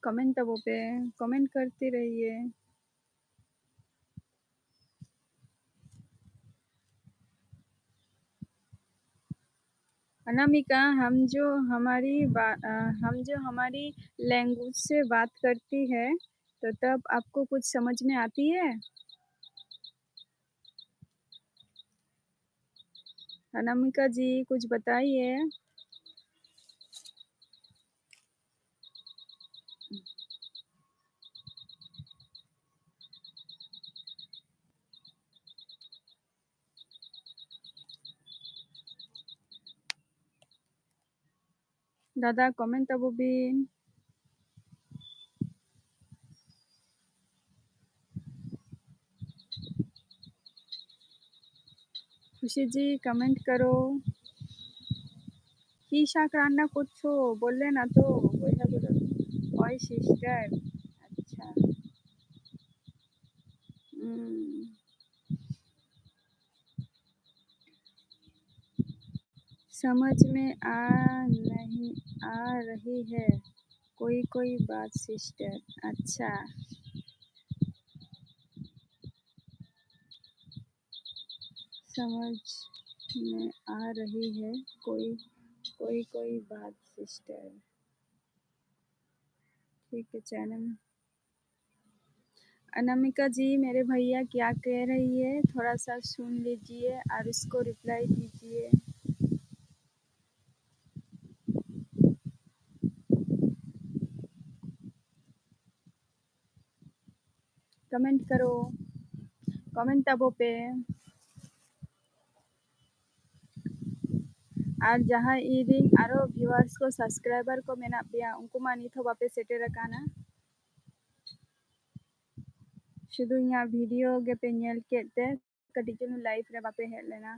कमेंट वो पे कमेंट करती रहिए। अनामिका, हम जो हमारी लैंग्वेज से बात करती है तो तब आपको कुछ समझ में आती है? अनामिका जी कुछ बताइए। दादा कमेंट Abu Bin। खुशी जी कमेंट करो। কি শাক রান্না করছো বললে না তো, বইলা বলো। ওই সিস্টার। अच्छा। समझ में नहीं आ रही है कोई कोई बात सिस्टर। अच्छा समझ में आ रही है कोई बात सिस्टर। ठीक है चैनल। अनामिका जी मेरे भैया क्या कह रही है थोड़ा सा सुन लीजिए और उसको रिप्लाई दीजिए। कमेंट करो, कमेंट टैबों पे। और जहाँ ᱤᱧ ᱟᱨᱚ भिউয়ার্স को सब्सक्राइबर को मेना पेया उनको मा नित हो बापे सेटेर अकाना शुधु इᱧᱟᱹᱜ वीडियो गे पे नेल केत ते कटी चुनु लाइव रे बापे हेज लेना।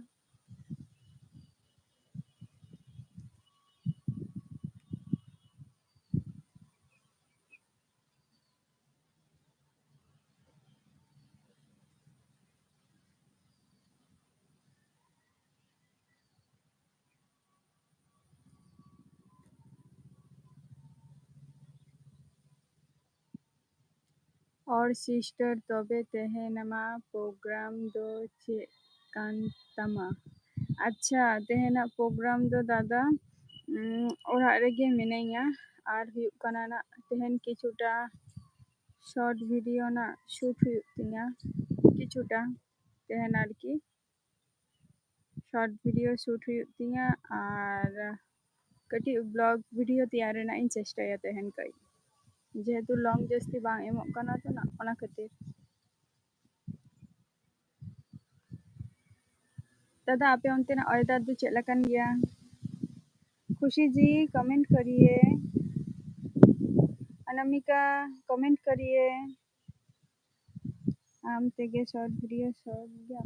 और सिस्टर तबे तेहेनमा प्रोग्राम दो चे कांतमा। अच्छा तेहेना प्रोग्राम दो दादा ओरा रेगे मिनाइया और हुयुग कना ना तेहेन किछुटा शॉर्ट वीडियो ना शूट हुयुग तिया किछुटा तेहेन आरकी शॉर्ट वीडियो शूट हुयुग तिया और कटी ब्लॉग वीडियो तैयार रेना इन चेष्टाया तेहेन कई जेहेतु लॉन्ग जस्ती बांग एमोग कना तो ना ओना खातिर। दादा आपे ऑन्तेना वेदर दो चेद लकान गया। खुशी जी कमेंट करिए, अनामिका कमेंट करिए। आम तेगे शॉर्ट वीडियो शॉर्ट गया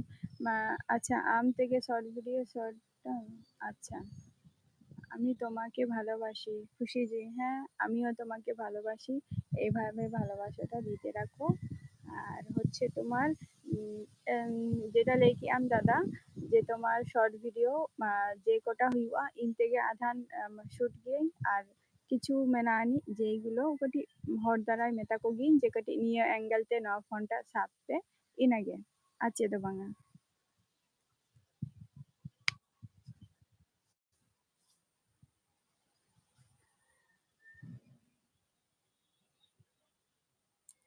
अच्छा आम तेगे शॉर्ट वीडियो शॉर्ट अच्छा আমি তোমাকে ভালোবাসি খুশি জি হ্যাঁ আমিও তোমাকে ভালোবাসি এইভাবে ভালোবাসাটা দিতে রাখো আর হচ্ছে তোমার যেটা লেখি আম দাদা যে তোমার শর্ট ভিডিও যে কটা হুইবা ইন থেকে আধান শুট গিয়ে আর কিছু মেনানি যেগুলো কটি হর দ্বারাই মেতা ko gin je kati niya angle te no phone ta sabte inage ache do banga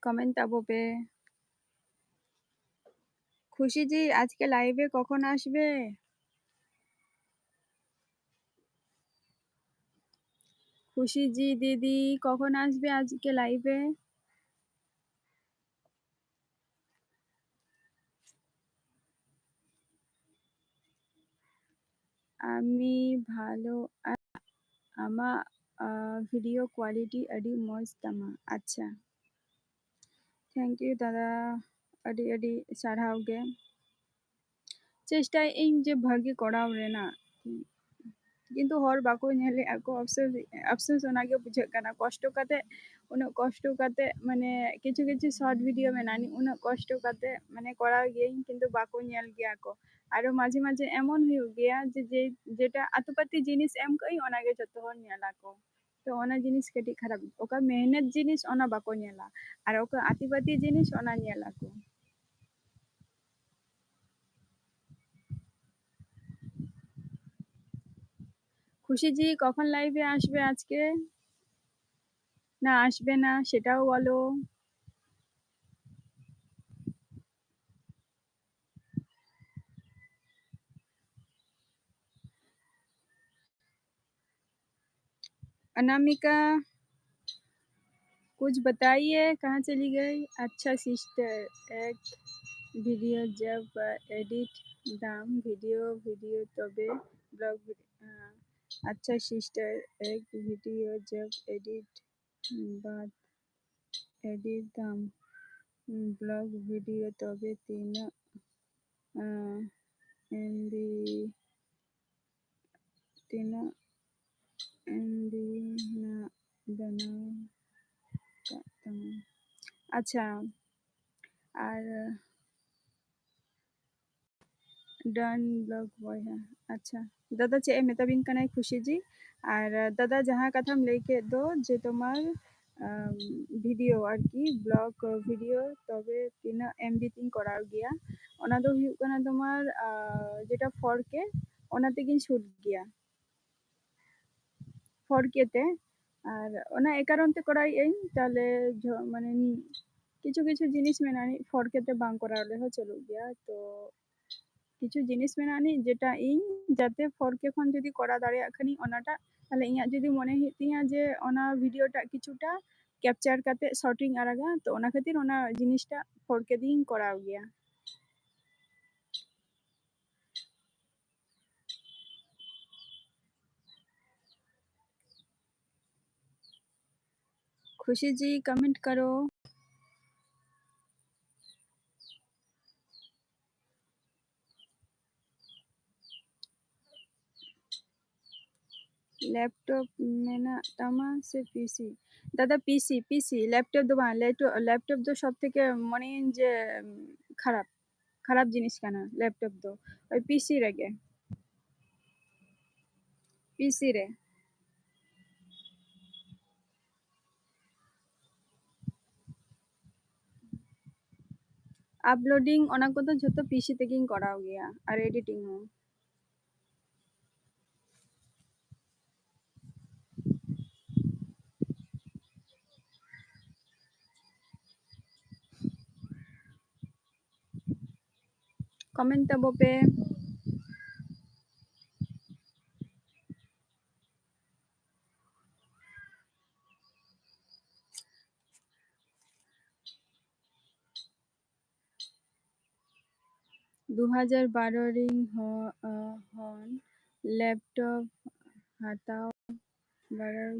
comment আবো पे। খুশি জি আজকে লাইভে কখন আসবে? খুশি জি দিদি কখন আসবে আজকে লাইভে? আমি ভালো আমা ভিডিও কোয়ালিটি আডি মজ তামা আচ্ছা थैंक यू दादा अडी अडी साराव गे चेष्टाय ᱤᱧ जे भागी कोड़ाव रेना किंतु हर बाको नेले ako अफसोस ओनागे बुझाग काना कष्ट काते उना कष्ट काते माने किछु किछु शॉर्ट वीडियो मेनानी उना कष्ट काते माने कोड़ाव गे किंतु बाको नेल गया को आरो माझे माझे एमन हुयुग गया जे जेटा आतुपाती जिनिस एम कई ओनागे जतो हर नेला को तो ओना जिनिस कटी खराब ओका मेहनत जिनिस ओना बाको नेला और ओका आतिपाती जिनिस ओना नेला को। খুশি জি কখন লাইভে আসবে আজকে না আসবে না সেটাও বলো। अनामिका कुछ बताइए कहाँ चली गई? अच्छा सिस्टर एक वीडियो जब एडिट दाम वीडियो तबे ब्लॉग अच्छा सिस्टर एक वीडियो जब एडिट बाद एडिट दाम ब्लॉग वीडियो तबे 3 एमबी 3 एमबी ना बनाओ अच्छा और डन ब्लॉग बॉय है अच्छा दादा चे मेताबिन कनाई खुशी जी और दादा जहाँ कथाम लेके दो जे तुम्हार ᱵᱷᱤᱰᱤᱭᱳ ᱟᱨᱠᱤ ᱵᱞᱚᱜ ᱵᱷᱤᱰᱤᱭᱳ ᱛᱚᱵᱮ ᱛᱤᱱᱟᱹᱜ MB ᱛᱤᱧ ᱠᱚᱨᱟᱣ ᱜᱮᱭᱟ ᱚᱱᱟ ᱫᱚ ᱦᱩᱭᱩᱜ ᱠᱟᱱᱟ ᱛᱳᱢᱟᱨ যেটা 4K ᱚᱱᱟ ᱛᱮᱜᱤᱧ ᱥᱩᱴ ᱜᱮᱭᱟ 4K তে আর ᱚᱱᱟ ᱮ ᱠᱟᱨᱚᱱ ᱛᱮ ᱠᱚᱨᱟᱣᱮᱜ ᱟᱹᱧ ᱛᱟᱦᱞᱮ মানে কিছু কিছু জিনিস মেনানি 4K তে বাং করার রেহো চলুক গিয়া তো কিছু জিনিস মেনানি যেটা ইñ যাতে 4K খন যদি করা দাঁড়িয়াᱜ খানি ওনাটা তাহলে ইᱧᱟᱹᱜ যদি মনে ᱦᱩᱭᱩᱜ ᱛᱤᱧᱟ ᱡᱮ ᱚᱱᱟ ᱵᱷᱤᱰᱤᱭᱳᱴᱟ ᱠᱤᱪᱷᱩᱴᱟ ক্যাপচার ᱠᱟᱛᱮ শর্টিং আরাগা তো ᱚᱱᱟ ᱠᱷᱟᱹᱛᱤᱨ ᱚᱱᱟ জিনিসটা 4K দিয়েই করাও গিয়া खुशी जी कमेंट करो लैपटॉप मेना तामा से पीसी दादा पीसी पीसी लैपटॉप दो बां लैपटॉप दो सब থেকে মনে যে খারাপ খারাপ জিনিস কানা ল্যাপটপ দো ওই পিসি রেগে পিসি রে আপলোডিং ওনা কো তো ᱡᱷᱚᱛᱚ পিসি তেগিᱧ করাও গিয়া আর এডিটিং হো কমেন্ট তাবো পে 2012 রিং হন ল্যাপটপ হাতাও বাড়াই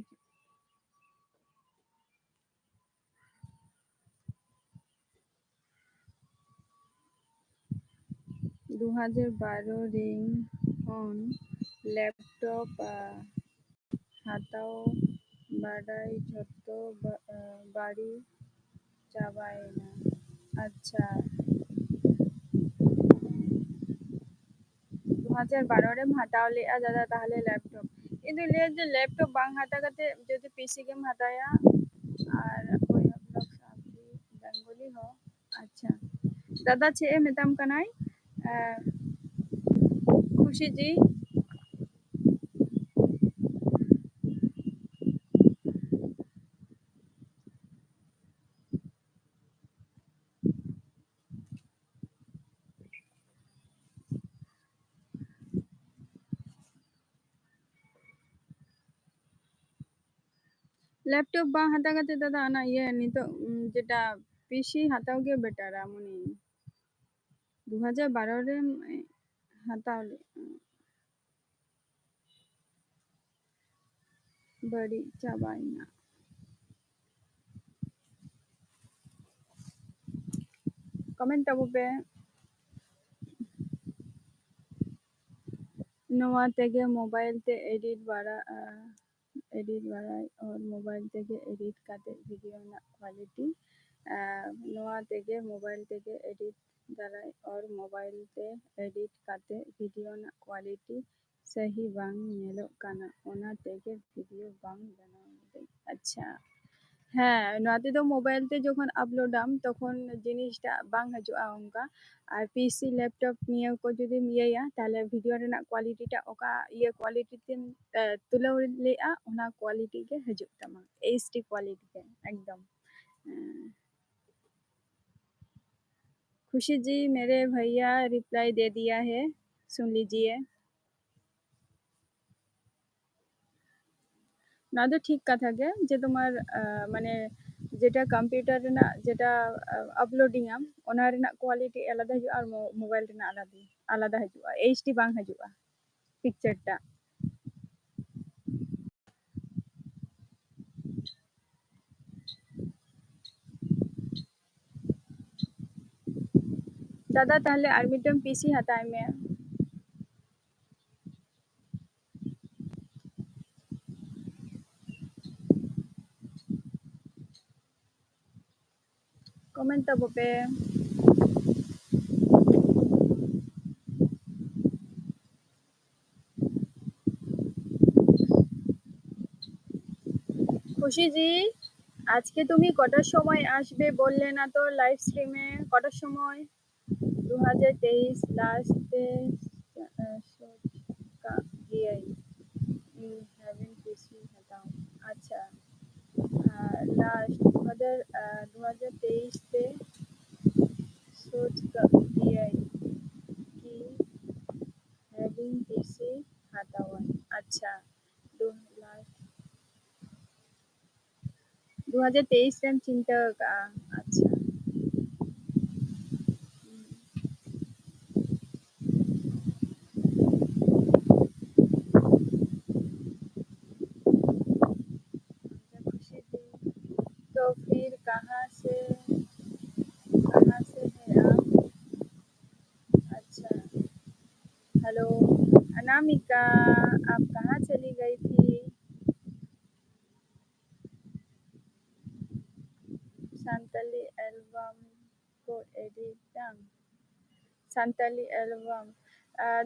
2012 রিং হন ল্যাপটপ হাতাও বাড়াই যত বাড়ি চাবায়না আচ্ছা 2012 রেম হাতাও লেয়া দাদা তাহলে ল্যাপটপ কিন্তু লে যে ল্যাপটপ বাং হাতা কাতে যদি পিসি গেম হাতায়া আর ওই আপলোগ সাবজি বেঙ্গলি হো আচ্ছা দাদা ছে মেতাম কানাই খুশি জি ল্যাপটপ বাং হাতা কাতে দাদা না ইয়ে নিতো যেটা পিসি হাতাও গে বেটারা মনি 2012 রে হাতাও बड़ी चाबाइना कमेंट तबो पे नवा तेगे मोबाइल ते एडिट बाड़ाई और मोबाइल तेगे एडिट काते वीडियो ना क्वालिटी नवा तेगे मोबाइल तेगे एडिट दाराई और मोबाइल ते एडिट काते वीडियो ना क्वालिटी सही बांग नेलो काना ओना तेगे वीडियो बांग बनाओ अच्छा হ্যাঁ নয়তো তো মোবাইলতে যখন আপলোডাম তখন জিনিসটা বাং হাজুগᱼᱟ ᱚᱱᱠᱟ আর পিসি ল্যাপটপ নিয়ে ᱠᱚ ᱡᱩᱫᱤᱢ ᱤᱭᱟᱹᱭᱟ ᱛᱟᱦᱞᱮ ᱵᱷᱤᱰᱤᱭᱳ ᱨᱮᱱᱟᱜ ᱠᱳᱣᱟᱞᱤᱴᱤᱴᱟ ᱚᱠᱟ ᱤᱭᱟᱹ ᱠᱳᱣᱟᱞᱤᱴᱤ ᱛᱮᱢ ᱛᱩᱞᱟᱹᱣ ᱞᱮᱜᱼᱟ ᱚᱱᱟ ᱠᱳᱣᱟᱞᱤᱴᱤ ᱜᱮ ᱦᱤᱡᱩᱜ ᱛᱟᱢᱟ HD क्वालिटी ᱜᱮ एकदम खुशी जी मेरे भैया रिप्लाई दे दिया है सुन लीजिए না তো ঠিক কথা গে যে তোমার মানে যেটা কম্পিউটার রেনাক যেটা আপলোডিং আম ওনা রেনাক কোয়ালিটি আলাদা হিজুᱜᱼᱟ আর মোবাইল রেনাক আলাদা হিজুᱜᱼᱟ HD বাং হিজুᱜᱼᱟ পিকচারটা দাদা তাহলে আর মিদটাং পিসি হাতাই মে কমেন্ট তাবো পে खुशी जी আজকে তুমি কটার সময় আসবে বললে না তো লাইভ স্ট্রিমে? কটার সময়? 2023 লাস্টে का DI you haven't received हटाओ। अच्छा लास्ट 2023 पे सोच का DI की having received हटाओ। अच्छा दो लास्ट 2023 से हम चिंता का। अच्छा खुशी थी। तो फिर कहाँ से है आप? अच्छा हेलो अनामिका, आप कहाँ चली गई थी? संताली एल्बम को एडिट সান্তালি অ্যালবাম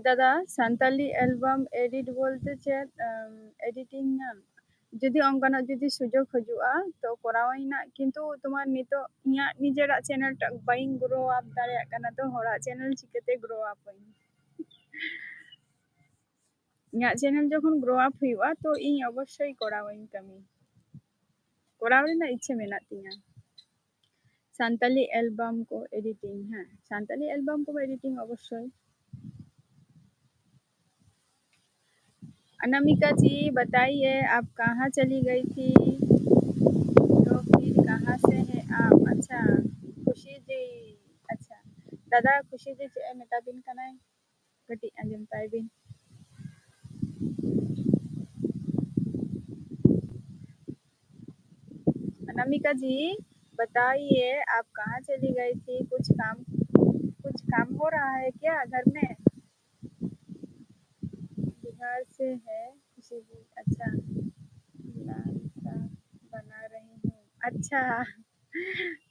দাদা সান্তালি অ্যালবাম এডিট বলতে ᱪᱮᱫ এডিটিং ᱧᱟᱢ ᱡᱩᱫᱤ ᱚᱱᱠᱟᱱᱟᱜ ᱡᱩᱫᱤ ᱥᱩᱡᱳᱜᱽ ᱦᱤᱡᱩᱜᱼᱟ ᱛᱚ ᱠᱚᱨᱟᱣᱟᱹᱧ ᱱᱟᱜ ᱠᱤᱱᱛᱩ ᱛᱳᱢᱟᱨ ᱱᱤᱛᱚᱜ ᱤᱧᱟᱹᱜ ᱱᱤᱡᱮᱨᱟᱜ ᱪᱮᱱᱮᱞ ᱴᱟᱜ ᱵᱟᱹᱧ ᱜᱨᱳ ᱟᱯ ᱫᱟᱲᱮᱭᱟᱜ ᱠᱟᱱᱟ ᱛᱚ ᱦᱚᱲᱟᱜ ᱪᱮᱱᱮᱞ ᱪᱤᱠᱟᱹᱛᱮ ᱜᱨᱳ ᱟᱯᱟᱹᱧ ᱤᱧᱟᱹᱜ ᱪᱮᱱᱮᱞ ᱡᱚᱠᱷᱚᱱ ᱜᱨᱳ ᱟᱯ ᱦᱩᱭᱩᱜᱼᱟ ᱛᱚ ᱤᱧ ᱚᱵᱚᱥᱥᱳᱭ ᱠᱚᱨᱟᱣᱟᱹᱧ ᱠᱟᱹᱢᱤ ᱠᱚᱨᱟᱣ ᱨᱮᱱᱟᱜ ᱤচ্ছে ᱢᱮᱱᱟᱜ ᱛᱤᱧᱟ सान्ताली एल्बम को एडिटिंग है सान्ताली एल्बम को एडिटिंग अवश्य अनामिका जी बताइए आप कहाँ चली गई थी तो फिर कहाँ से है आप अच्छा खुशी जी अच्छा दादा खुशी जी चे मेता बिन कनाय कटी अंजम ताई बिन अनामिका जी बताइए आप कहाँ चली गई थी कुछ काम हो रहा है क्या घर में बिहार से है खुशी जी अच्छा लाल साग बना रही हूँ अच्छा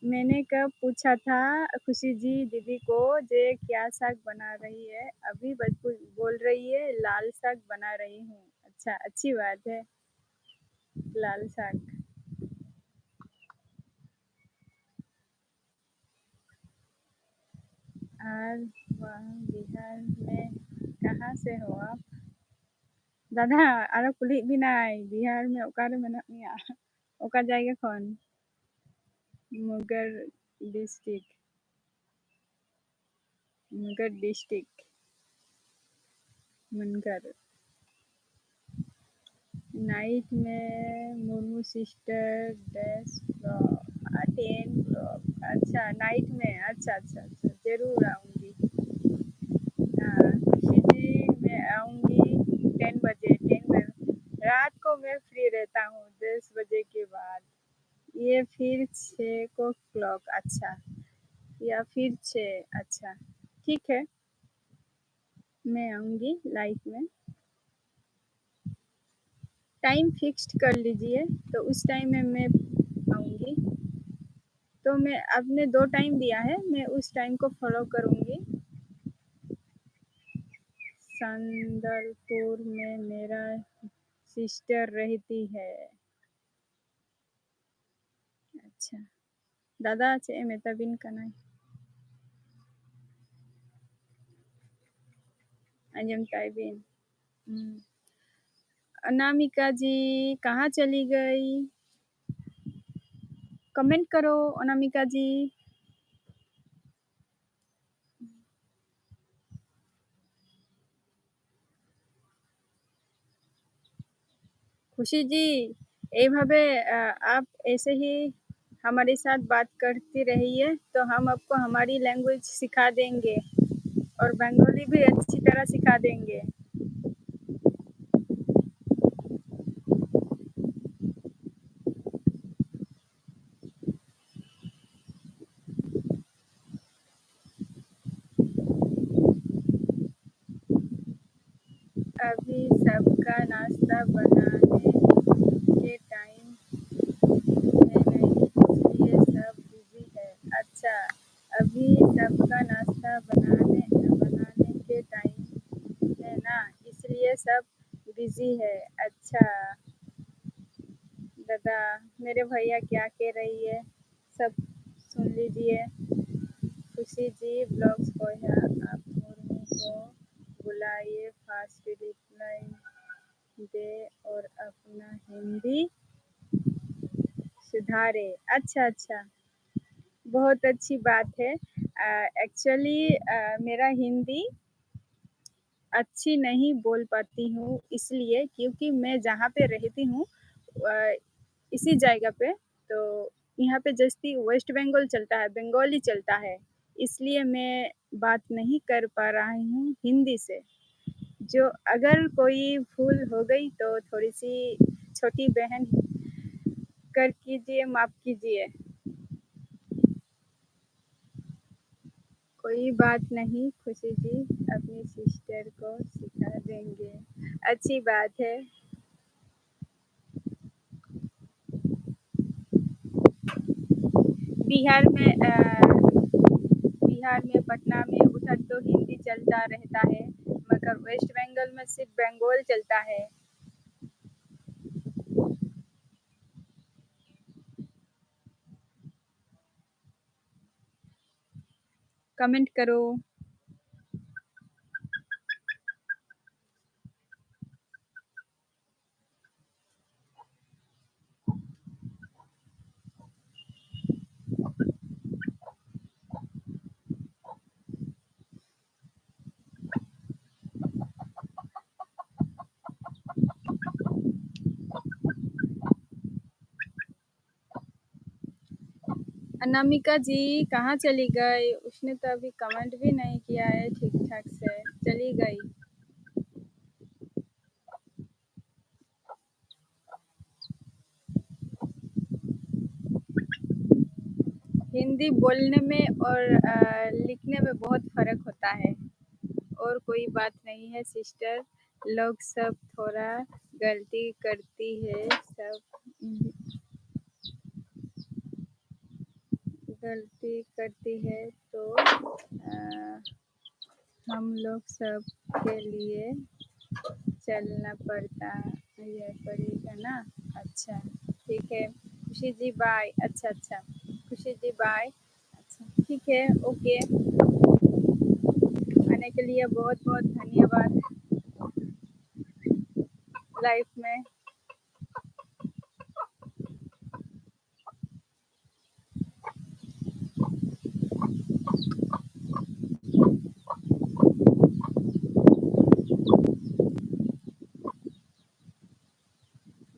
मैंने कब पूछा था खुशी जी दीदी को जे क्या साग बना रही है अभी बोल रही है लाल साग बना रही हूँ अच्छा अच्छी बात है लाल साग और वह बिहार में कहाँ से हो आप दादा आरो कुली बिनाय बिहार में ओकारे मेना मिया ओका जायगा खन मुगर डिस्ट्रिक्ट मुनगर नाइट में मुर्मू सिस्टर 10 अच्छा नाइट में अच्छा अच्छा अच्छा जरूर आऊँगी हाँ खुशी जी मैं आऊँगी 10 बजे रात को मैं फ्री रहता हूँ 10 बजे के बाद ये फिर 6 o'clock अच्छा या फिर 6 अच्छा ठीक है मैं आऊँगी लाइफ में टाइम फिक्स्ड कर लीजिए तो उस टाइम में मैं आऊँगी तो मैं आपने 2 टाइम दिया है मैं उस टाइम को फॉलो करूँगी संदलपुर में मेरा सिस्टर रहती है अच्छा दादा चे मेता बिन कनाय अंजम ताई बिन अनामिका जी कहाँ चली गई कमेंट करो अनामिका जी खुशी जी এইভাবে आप ऐसे ही हमारे साथ बात करती रहिए तो हम आपको हमारी लैंग्वेज सिखा देंगे और बंगाली भी अच्छी तरह सिखा देंगे अभी सबका नाश्ता बनाने के टाइम में नहीं इसलिए सब बिजी है अच्छा अभी सबका नाश्ता बनाने के टाइम है ना इसलिए सब बिजी है अच्छा पता मेरे भैया क्या कह रही है, सब सुन लीजिए। खुशी जी ब्लॉग्स को है, आप मुर्मू को बुलाइए, फास्ट रिप्लाई दे और अपना हिंदी सुधारे। अच्छा अच्छा, बहुत अच्छी बात है। एक्चुअली मेरा हिंदी अच्छी नहीं बोल पाती हूँ, इसलिए क्योंकि मैं जहाँ पे रहती हूँ इसी जगह पे, तो यहाँ पे जस्ती वेस्ट बंगाल चलता है, बंगाली चलता है, इसलिए मैं बात नहीं कर पा रही हूँ हिंदी से। जो अगर कोई भूल हो गई तो थोड़ी सी छोटी बहन कर कीजिए, माफ़ कीजिए। कोई बात नहीं खुशी जी, अपनी सिस्टर को सिखा देंगे। अच्छी बात है। बिहार में पटना में उधर तो हिंदी चलता रहता है, मगर वेस्ट बंगाल में सिर्फ बंगाल चलता है। कमेंट करो। अनामिका जी कहाँ चली गई? उसने तो अभी कमेंट भी नहीं किया है ठीक ठाक से, चली गई। हिंदी बोलने में और लिखने में बहुत फ़र्क होता है, और कोई बात नहीं है सिस्टर, लोग सब थोड़ा गलती करती है, सब गलती करती है, तो हम लोग सब के लिए चलना पड़ेगा ना। अच्छा ठीक है खुशी जी, बाय। अच्छा अच्छा खुशी जी बाय। अच्छा ठीक है, ओके। आने के लिए बहुत बहुत धन्यवाद लाइफ में।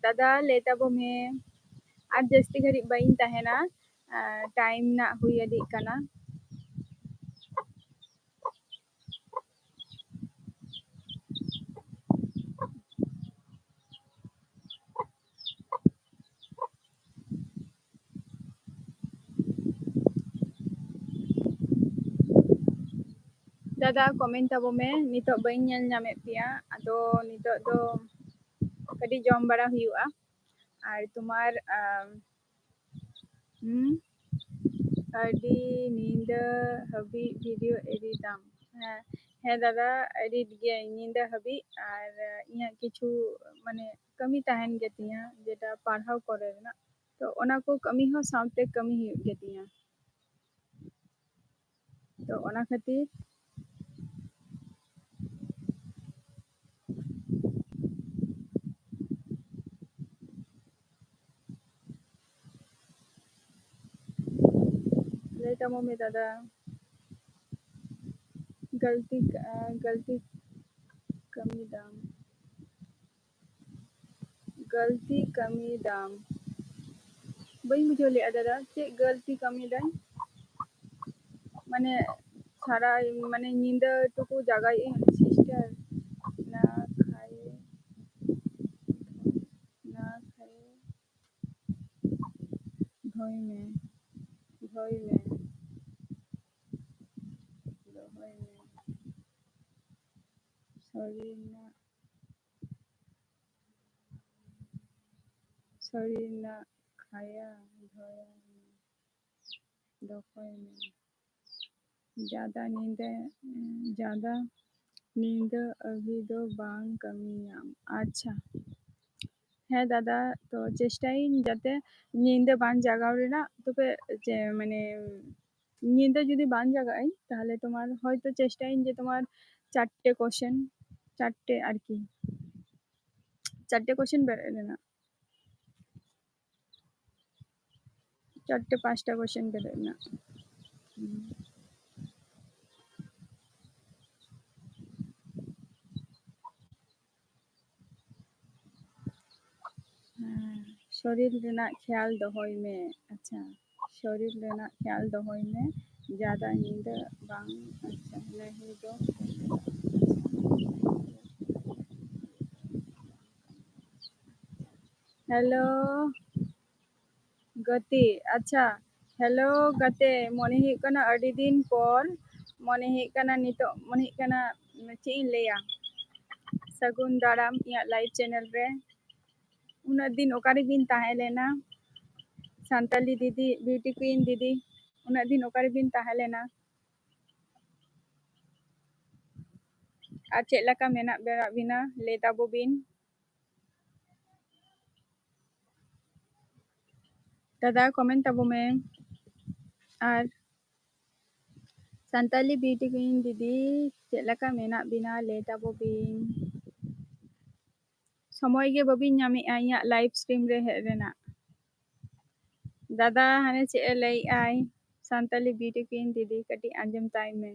दादा लेता बो में आज जस्ती घड़ी बइन तहना, टाइम ना हुई अदी कना। दादा कमेंट तबो में नितो बइन नेल नामे पिया, आदो नितो दो कटी जम बड़ा हुआ और तुम्हार अडी नींदा हबी वीडियो एडिटाम। हाँ हाँ दादा एडिट गया नींदा हबी और इया किछु माने कमी तहन गेतिया जेटा पढ़ाव करे ना, तो ओना को कमी हो सामते कमी हुई गेतिया, तो ओना खातिर लेता मो में दादा गलती कमी दाम, गलती कमी दाम बई मुझे ले दादा चे गलती कमी दाम माने सारा माने नींदा टुकु जागाई सिस्टर ना खाए ना खाए धोई में धोई में धोई में शरीर ना खाया धोया में दोपहर में ज़्यादा नींद अभी दो बांग कमी नाम। अच्छा হ্যাঁ দাদা, তো চেষ্টাইন যাতে নিন্দে বান জাগাও রেনা তোকে যে মানে নিন্দে যদি বান জাগাই তাহলে তোমার হয়তো চেষ্টাইন যে তোমার 4টে কোশ্চেন 4টে আর কি 4টে কোশ্চেন বেরোয় না 4টে 5টা কোশ্চেন বেরোয় না शरीर रेना ख्याल दोहई में अच्छा शरीर रेना ख्याल दोहई में ज़्यादा नींद बांग अच्छा नहीं दो हेलो गति अच्छा हेलो गते मने हुई कना अड़ी दिन पर मने हुई कना नितो मने हुई कना चे इन लेया सगुन दाराम इया लाइव चैनल रे उना दिन ओकारे बिन ताहे लेना सानताली दीदी ब्यूटी क्वीन दीदी उना दिन ओकारे बिन ताहे लेना ᱪᱮᱫ ᱞᱮᱠᱟ ᱢᱮᱱᱟᱜ ᱵᱟᱲᱟ ᱵᱤᱱᱟ ᱞᱟᱹᱭ ᱛᱟᱵᱚ ᱵᱤᱱ दादा कमेंट तबो में और सानताली ब्यूटी क्वीन दीदी चेक लका मेना बिना ले तबो बिन समय गे बबिन नामेआ इया लाइव स्ट्रीम रे हेज रेना दादा हाने चेक लई आई सानताली ब्यूटी क्वीन दीदी कटी आंजम ताई में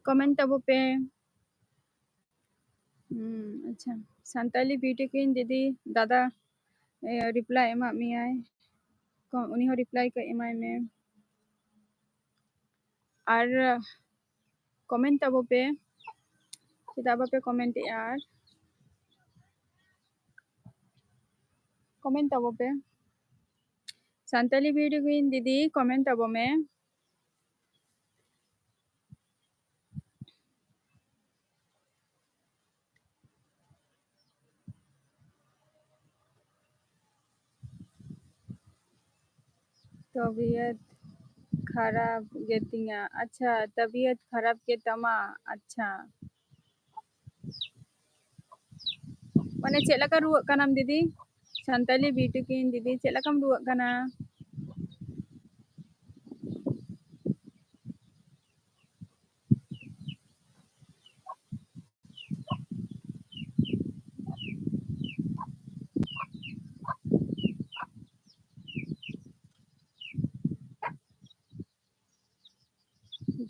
कमेंट तबो पे अच्छा सानताली ब्यूटी क्वीन दीदी दादा रिप्लाई एमा मियाय उनी हो रिप्लाई का एमाय में और कमेंट तबो पे चेदा बापे कमेंट यार कमेंट तबो पे सानताली ब्यूटी क्वीन दीदी कमेंट तबो में तबीयत खराब गेतिया अच्छा तबीयत खराब के तमा अच्छा माने चेक लका रुवाक कानाम दीदी सानताली ब्यूटी क्वीन दीदी चेक लकाम रुवाक काना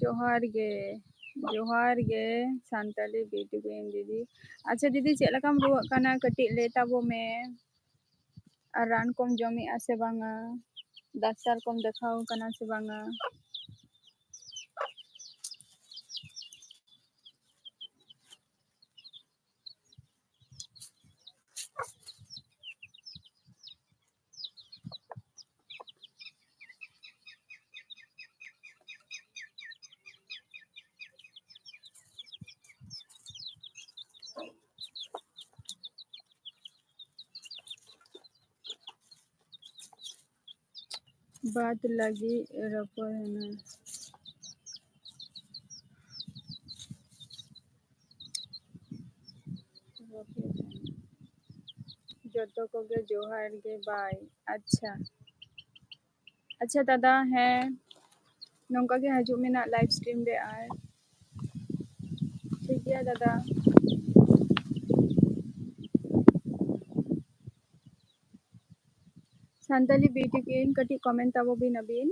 जोहार गे सानताली ब्यूटी क्वीन दीदी अच्छा दीदी चेक लकाम रुवाक काना कटी ले ताबो में और रान कोम जमी आसे बांगा डाक्टर कोम देखाव काना से बांगा बात लगी रपो है ना जोतो को गे जोहार गे बाय अच्छा अच्छा दादा है नौका के हजू में ना लाइव स्ट्रीम रे आए ठीक है दादा सानताली ब्यूटी क्वीन कटी कमेंट ताबो बिन अबिन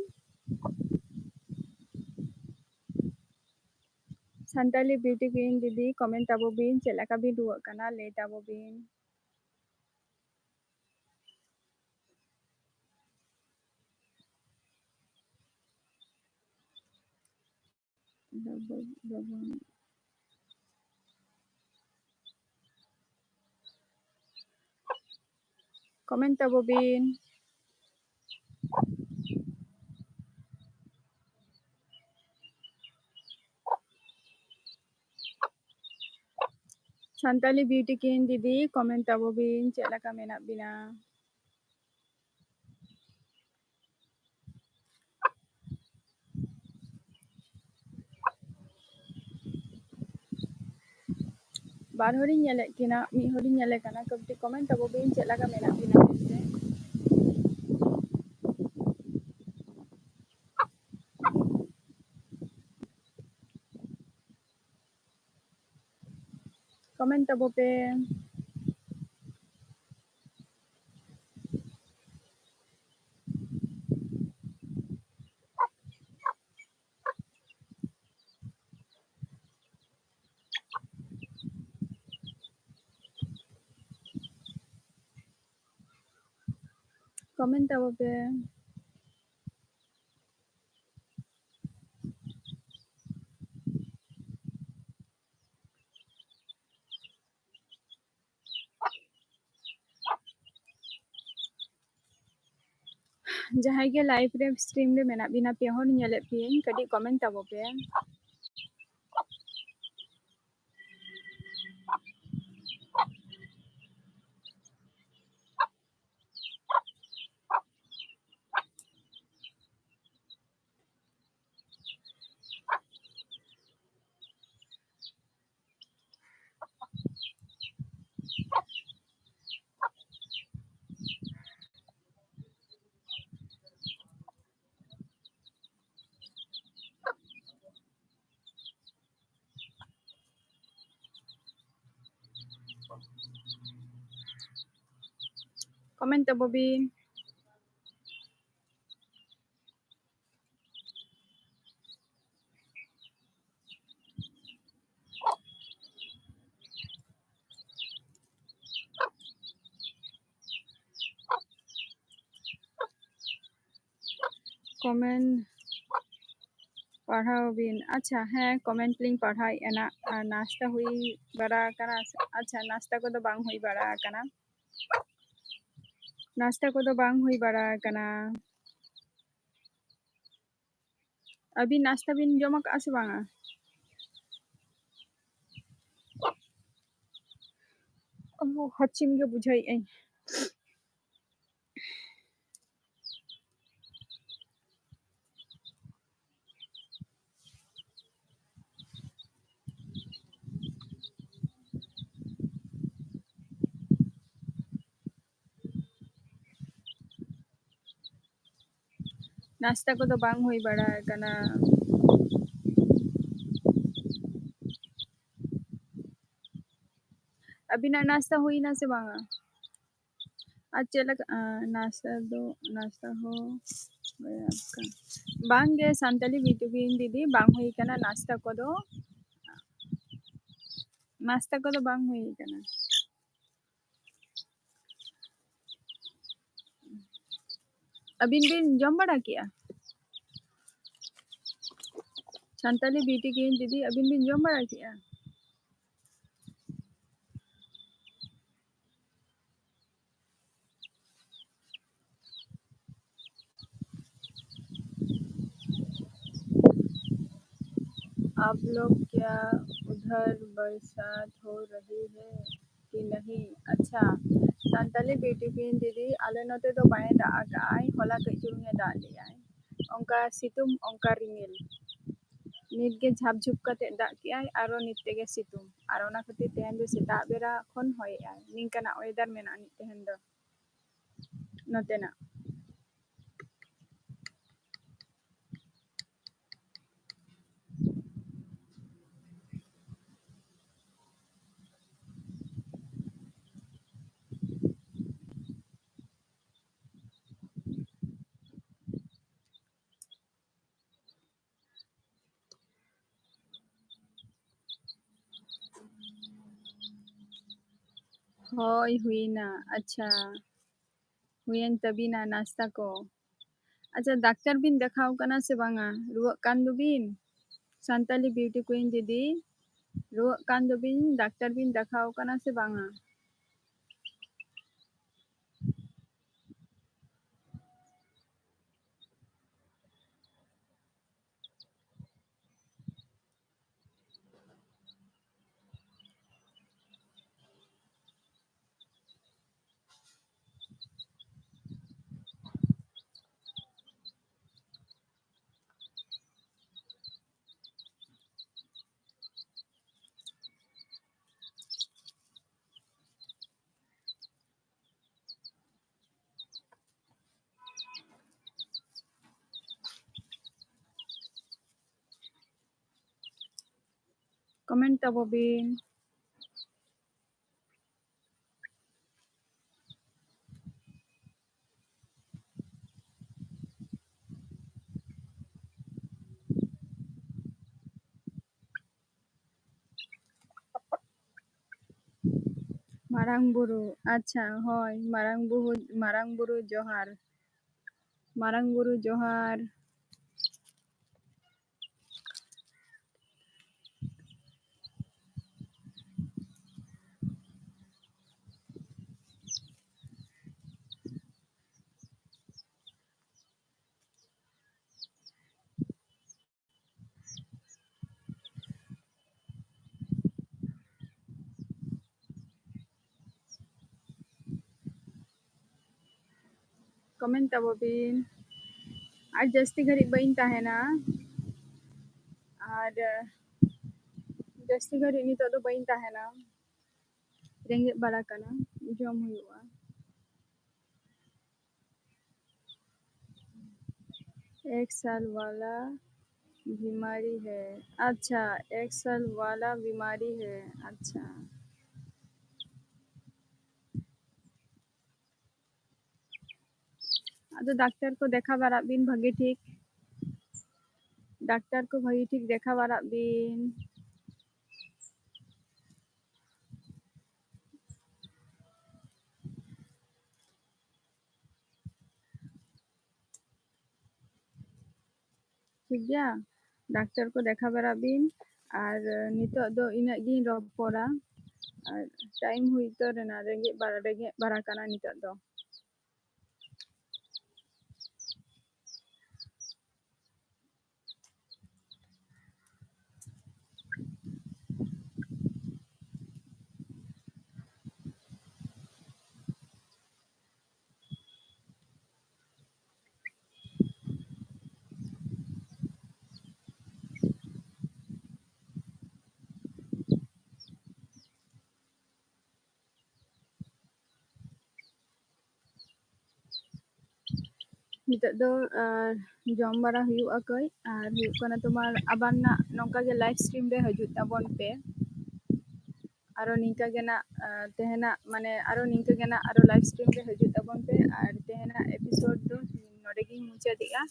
सानताली ब्यूटी क्वीन दीदी कमेंट ताबो बिन चेक लका बिन रुवाक काना ले ताबो बिन कमेंट ताबो बिन Santali Beauty King Didi, comment abo bin, cek laka menak bina. Bar horing nyelek kina, mi horing nyelek kana, kabti comment abo bin, cek laka menak bina. Comment abo pe. Comment abo pe. Jahai ke live re stream re menak bina pe hon nyelek pin, kadi comment abo pe. Comment abo bin. Comment पढ़ाओ बिन अच्छा है comment link पढ़ाई एना नाश्ता हुई बड़ा कना अच्छा नाश्ता को तो बांग हुई बड़ा कना नाश्ता को तो बांग हुई बड़ा कना अभी नाश्ता बिन जमा का से बांगा ओ हचिम के बुझाई ए नाश्ता को तो बांग हुई बड़ा कना अभी ना नाश्ता हुई ना से बांगा आज चला नाश्ता हो गया आपका बांग गे संताली वीडियो दीदी बांग हुई कना नाश्ता को तो बांग हुई कना अबिन बिन जम बड़ा किया संताली ब्यूटी की दीदी अबिन बिन जम बड़ा किया आप लोग क्या उधर बरसात हो रही है कि नहीं अच्छा संताली ब्यूटी की दीदी आले नोते तो बाय दाग आय होला कचुंगे दाग लियाय onka situm onka rimil nit ge झापझुप kate दाग कियाय आरो नित तेगे सितुम आरो ना खातिर तेहन दो सेता बेरा खन होय आय निंकाना वेदर मेना नि तेहन दो नोतेना होय हुईना अच्छा हुयन तबीना नाश्ता को अच्छा डॉक्टर बिन देखाव कना से बांगा रुआ कान दो बिन संताली ब्यूटी क्वीन दीदी रुआ कान दो बिन डॉक्टर बिन देखाव कना से बांगा Comment tabobin. Marang buru. Acha, hoy. Marang buru johar. Marang buru johar. Comment tabobin. Ar jasti ghari bain tahena. Ar jasti ghari nito do bain tahena. Rengit bala kana. Jom huyuga. एक साल वाला बीमारी है. अच्छा, एक साल वाला बीमारी है. अच्छा. आदो डॉक्टर को देखा बारा बिन भागी ठीक. डॉक्टर को भागी ठीक देखा बारा बिन. ठीक गया. डॉक्टर को देखा बारा बिन. और नितो दो इना गिन रोपोरा. और टाइम हुई तो रेना रेंगे बारा काना नितो दो. नितो दो जॉम बारा हुआ कोई. और हुआ कना तुम्हार अबार ना नौका के लाइव स्ट्रीम रे हजूत ताबोन पे. आरो निंका गेना तेहना माने आरो निंका गेना आरो लाइव स्ट्रीम रे हजूत ताबोन पे. और तेहना एपिसोड दो नोडे गी मुचादिगा.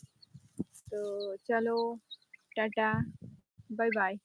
तो चलो टाटा बाय बाय.